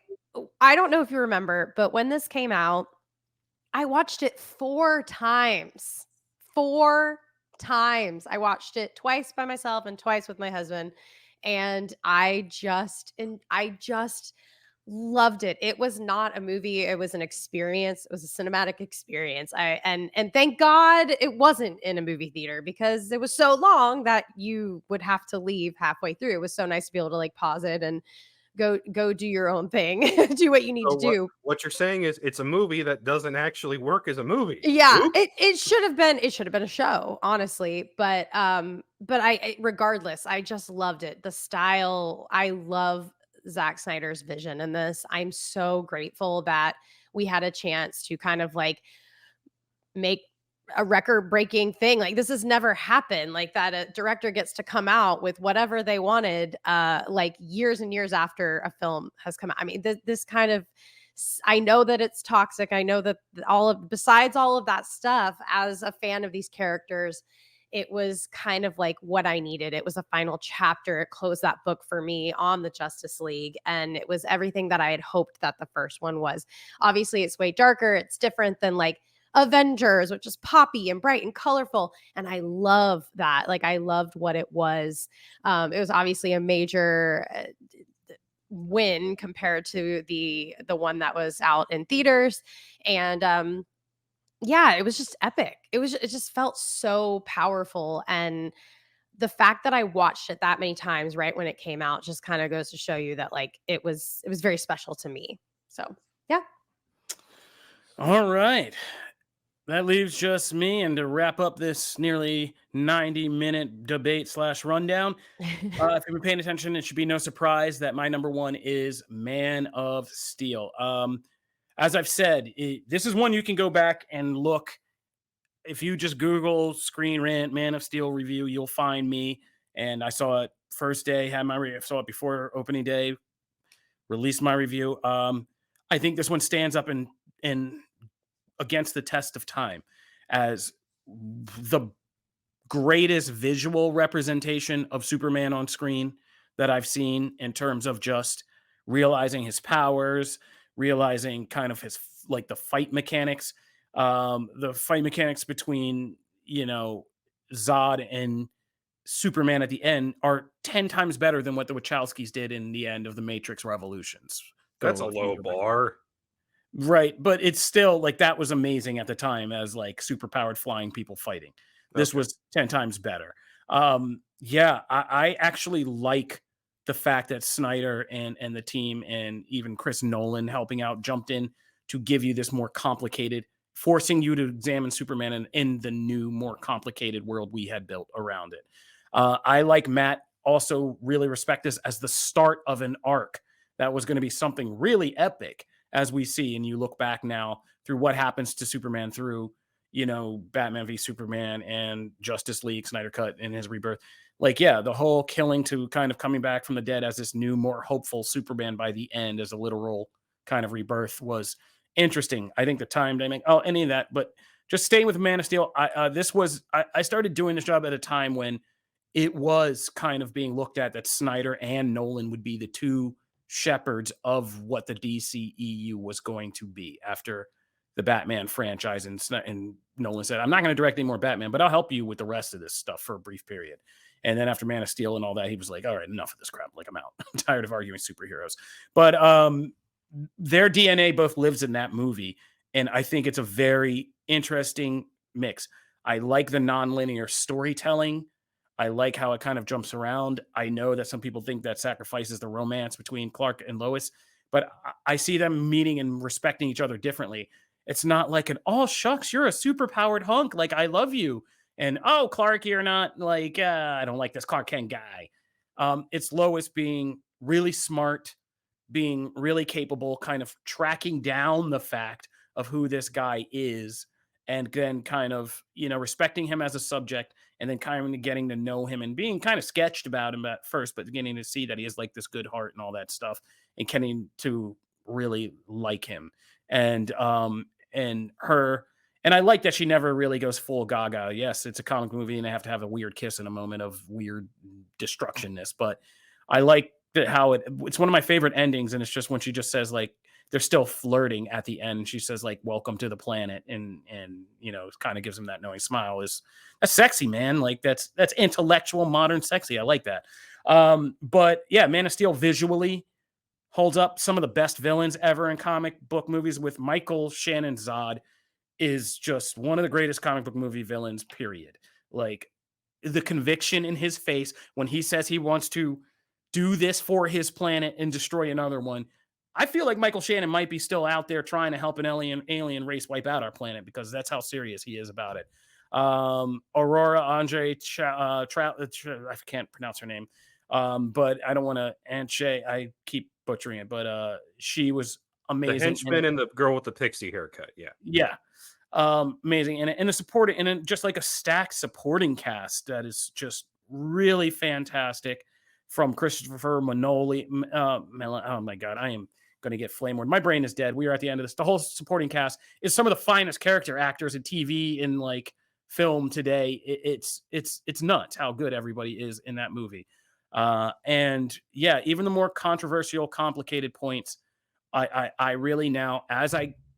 [SPEAKER 2] don't know if you remember, but when this came out, I watched it 4 times. 4 times. I watched it twice by myself and twice with my husband, and I just loved it. It was not a movie, it was an experience. It was a cinematic experience. And thank God it wasn't in a movie theater, because it was so long that you would have to leave halfway through. It was so nice to be able to like pause it and go do your own thing. Do what you need to do.
[SPEAKER 3] What you're saying is it's a movie that doesn't actually work as a movie.
[SPEAKER 2] Yeah,
[SPEAKER 3] Oops.
[SPEAKER 2] it should have been a show, honestly. But I regardless, I just loved it. The style, I love Zack Snyder's vision in this. I'm so grateful that we had a chance to kind of like make a record-breaking thing. Like, this has never happened, like that a director gets to come out with whatever they wanted like years and years after a film has come out. I mean, this kind of, I know that it's toxic. I know that besides all of that stuff, as a fan of these characters, it was kind of like what I needed. It was a final chapter. It closed that book for me on the Justice League, and it was everything that I had hoped that the first one was. Obviously, it's way darker. It's different than like Avengers, which is poppy and bright and colorful. And I love that. Like, I loved what it was. It was obviously a major win compared to the one that was out in theaters. And yeah, it was just epic. It just felt so powerful. And the fact that I watched it that many times right when it came out just kind of goes to show you that like it was very special to me. So yeah.
[SPEAKER 1] All right. That leaves just me. And to wrap up this nearly 90-minute debate / rundown, if you've been paying attention, it should be no surprise that my number one is Man of Steel. As I've said, this is one you can go back and look. If you just Google Screen Rant Man of Steel review, you'll find me. And I saw it first day, saw it before opening day, released my review. I think this one stands up in against the test of time as the greatest visual representation of Superman on screen that I've seen, in terms of just realizing his powers, realizing kind of his like the fight mechanics between, Zod and Superman at the end are 10 times better than what the Wachowskis did in the end of the Matrix Revolutions.
[SPEAKER 3] That's a low bar.
[SPEAKER 1] Right, but it's still like that was amazing at the time as like superpowered flying people fighting. This was 10 times better. Yeah, I actually like the fact that Snyder and the team and even Chris Nolan helping out jumped in to give you this more complicated, forcing you to examine Superman in the new, more complicated world we had built around it. I, like Matt, also really respect this as the start of an arc that was going to be something really epic, as we see. And you look back now through what happens to Superman through, Batman v Superman and Justice League, Snyder Cut, and his rebirth. Like, yeah, the whole killing to kind of coming back from the dead as this new, more hopeful Superman by the end as a literal kind of rebirth was interesting. I think the time dynamic, any of that, but just staying with Man of Steel, I started doing this job at a time when it was kind of being looked at that Snyder and Nolan would be the two shepherds of what the DCEU was going to be after the Batman franchise. And Nolan said, I'm not going to direct any more Batman, but I'll help you with the rest of this stuff for a brief period. And then after Man of Steel and all that, he was like, all right, enough of this crap. Like, I'm out. I'm tired of arguing superheroes. But their DNA both lives in that movie. And I think it's a very interesting mix. I like the nonlinear storytelling. I like how it kind of jumps around. I know that some people think that sacrifices the romance between Clark and Lois, but I see them meeting and respecting each other differently. It's not like an, oh, shucks, you're a super powered hunk. Like, I love you. And, oh, Clark, you're not like, I don't like this Clark Kent guy. It's Lois being really smart, being really capable, kind of tracking down the fact of who this guy is, and then kind of, respecting him as a subject, and then kind of getting to know him and being kind of sketched about him at first, but getting to see that he has like this good heart and all that stuff, and getting to really like him. And I like that she never really goes full gaga. Yes, it's a comic movie and they have to have a weird kiss in a moment of weird destructionness, but I like that how it's one of my favorite endings. And it's just when she just says, like, they're still flirting at the end. She says, like, welcome to the planet. And kind of gives him that knowing smile. That's sexy, man. Like, that's intellectual, modern sexy. I like that. But yeah, Man of Steel visually holds up. Some of the best villains ever in comic book movies, with Michael Shannon Zod is just one of the greatest comic book movie villains, period. Like, the conviction in his face when he says he wants to do this for his planet and destroy another one. I feel like Michael Shannon might be still out there trying to help an alien race wipe out our planet, because that's how serious he is about it. Aurora Andre, I can't pronounce her name, but I don't want to. And Shay, I keep butchering it, but she was amazing.
[SPEAKER 3] The henchman and the girl with the pixie haircut.
[SPEAKER 1] Yeah. Amazing. And a supporting, and just like a stacked supporting cast that is just really fantastic, from Christopher Manoli. Oh my God, I am going to get flame word. My brain is dead. We are at the end of this. The whole supporting cast is some of the finest character actors in TV and like film today. It's nuts how good everybody is in that movie. And yeah, even the more controversial, complicated points, I really now, as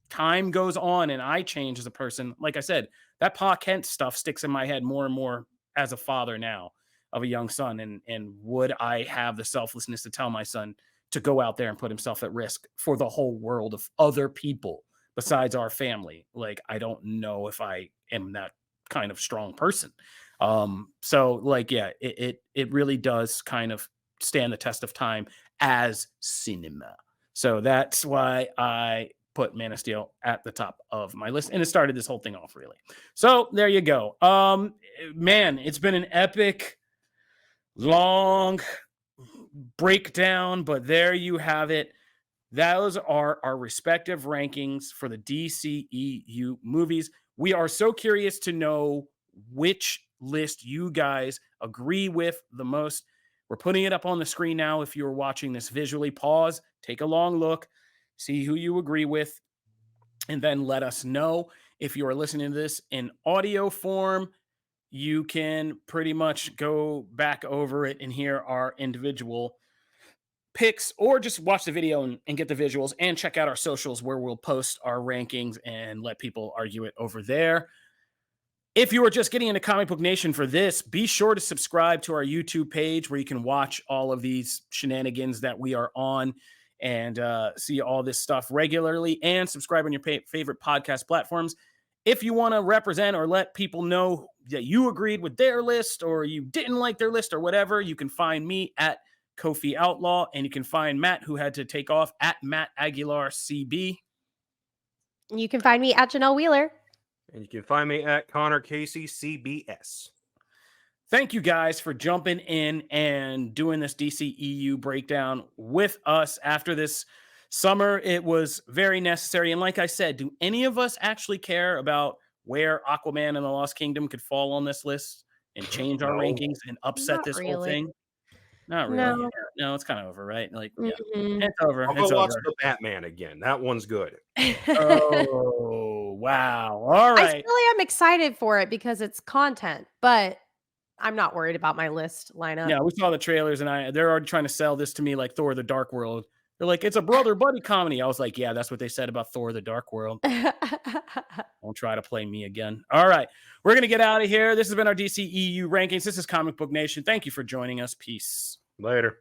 [SPEAKER 1] time goes on and I change as a person, like I said, that Pa Kent stuff sticks in my head more and more as a father now of a young son. And would I have the selflessness to tell my son to go out there and put himself at risk for the whole world of other people besides our family? Like, I don't know if I am that kind of strong person. So like, yeah, it really does kind of stand the test of time as cinema. So that's why I put Man of Steel at the top of my list, and it started this whole thing off, really. So there you go. Man, it's been an epic, long breakdown, but there you have it. Those are our respective rankings for the DCEU movies. We are so curious to know which list you guys agree with the most. We're putting it up on the screen now. If you're watching this visually, pause, take a long look, see who you agree with, and then let us know. If you are listening to this in audio form, you can pretty much go back over it and hear our individual picks, or just watch the video and get the visuals, and check out our socials where we'll post our rankings and let people argue it over there. If you are just getting into Comic Book Nation for this, be sure to subscribe to our YouTube page where you can watch all of these shenanigans that we are on and see all this stuff regularly, and subscribe on your favorite podcast platforms. If you want to represent or let people know that you agreed with their list or you didn't like their list or whatever, you can find me at Kofi Outlaw, and you can find Matt, who had to take off, at Matt Aguilar CB.
[SPEAKER 2] You can find me at Janelle Wheeler.
[SPEAKER 3] And you can find me at Connor Casey CBS.
[SPEAKER 1] Thank you guys for jumping in and doing this DCEU breakdown with us after this summer. It was very necessary. And like I said, do any of us actually care about where Aquaman and the Lost Kingdom could fall on this list and change our rankings and upset this whole thing? Not really.
[SPEAKER 2] No.
[SPEAKER 1] No, it's kind of over, right? Like, yeah,
[SPEAKER 2] Mhm.
[SPEAKER 1] it's over.
[SPEAKER 3] I'll
[SPEAKER 1] It's
[SPEAKER 3] go watch
[SPEAKER 1] over.
[SPEAKER 3] the Batman again. That one's good.
[SPEAKER 1] Oh, wow. All
[SPEAKER 2] I
[SPEAKER 1] right.
[SPEAKER 2] still am excited for it because it's content, but I'm not worried about my list lineup.
[SPEAKER 1] Yeah, we saw the trailers and they're already trying to sell this to me like Thor the Dark World. They're like, it's a brother buddy comedy. I was like, yeah, that's what they said about Thor the Dark World. Don't try to play me again. All right. We're going to get out of here. This has been our DCEU rankings. This is Comic Book Nation. Thank you for joining us. Peace.
[SPEAKER 3] Later.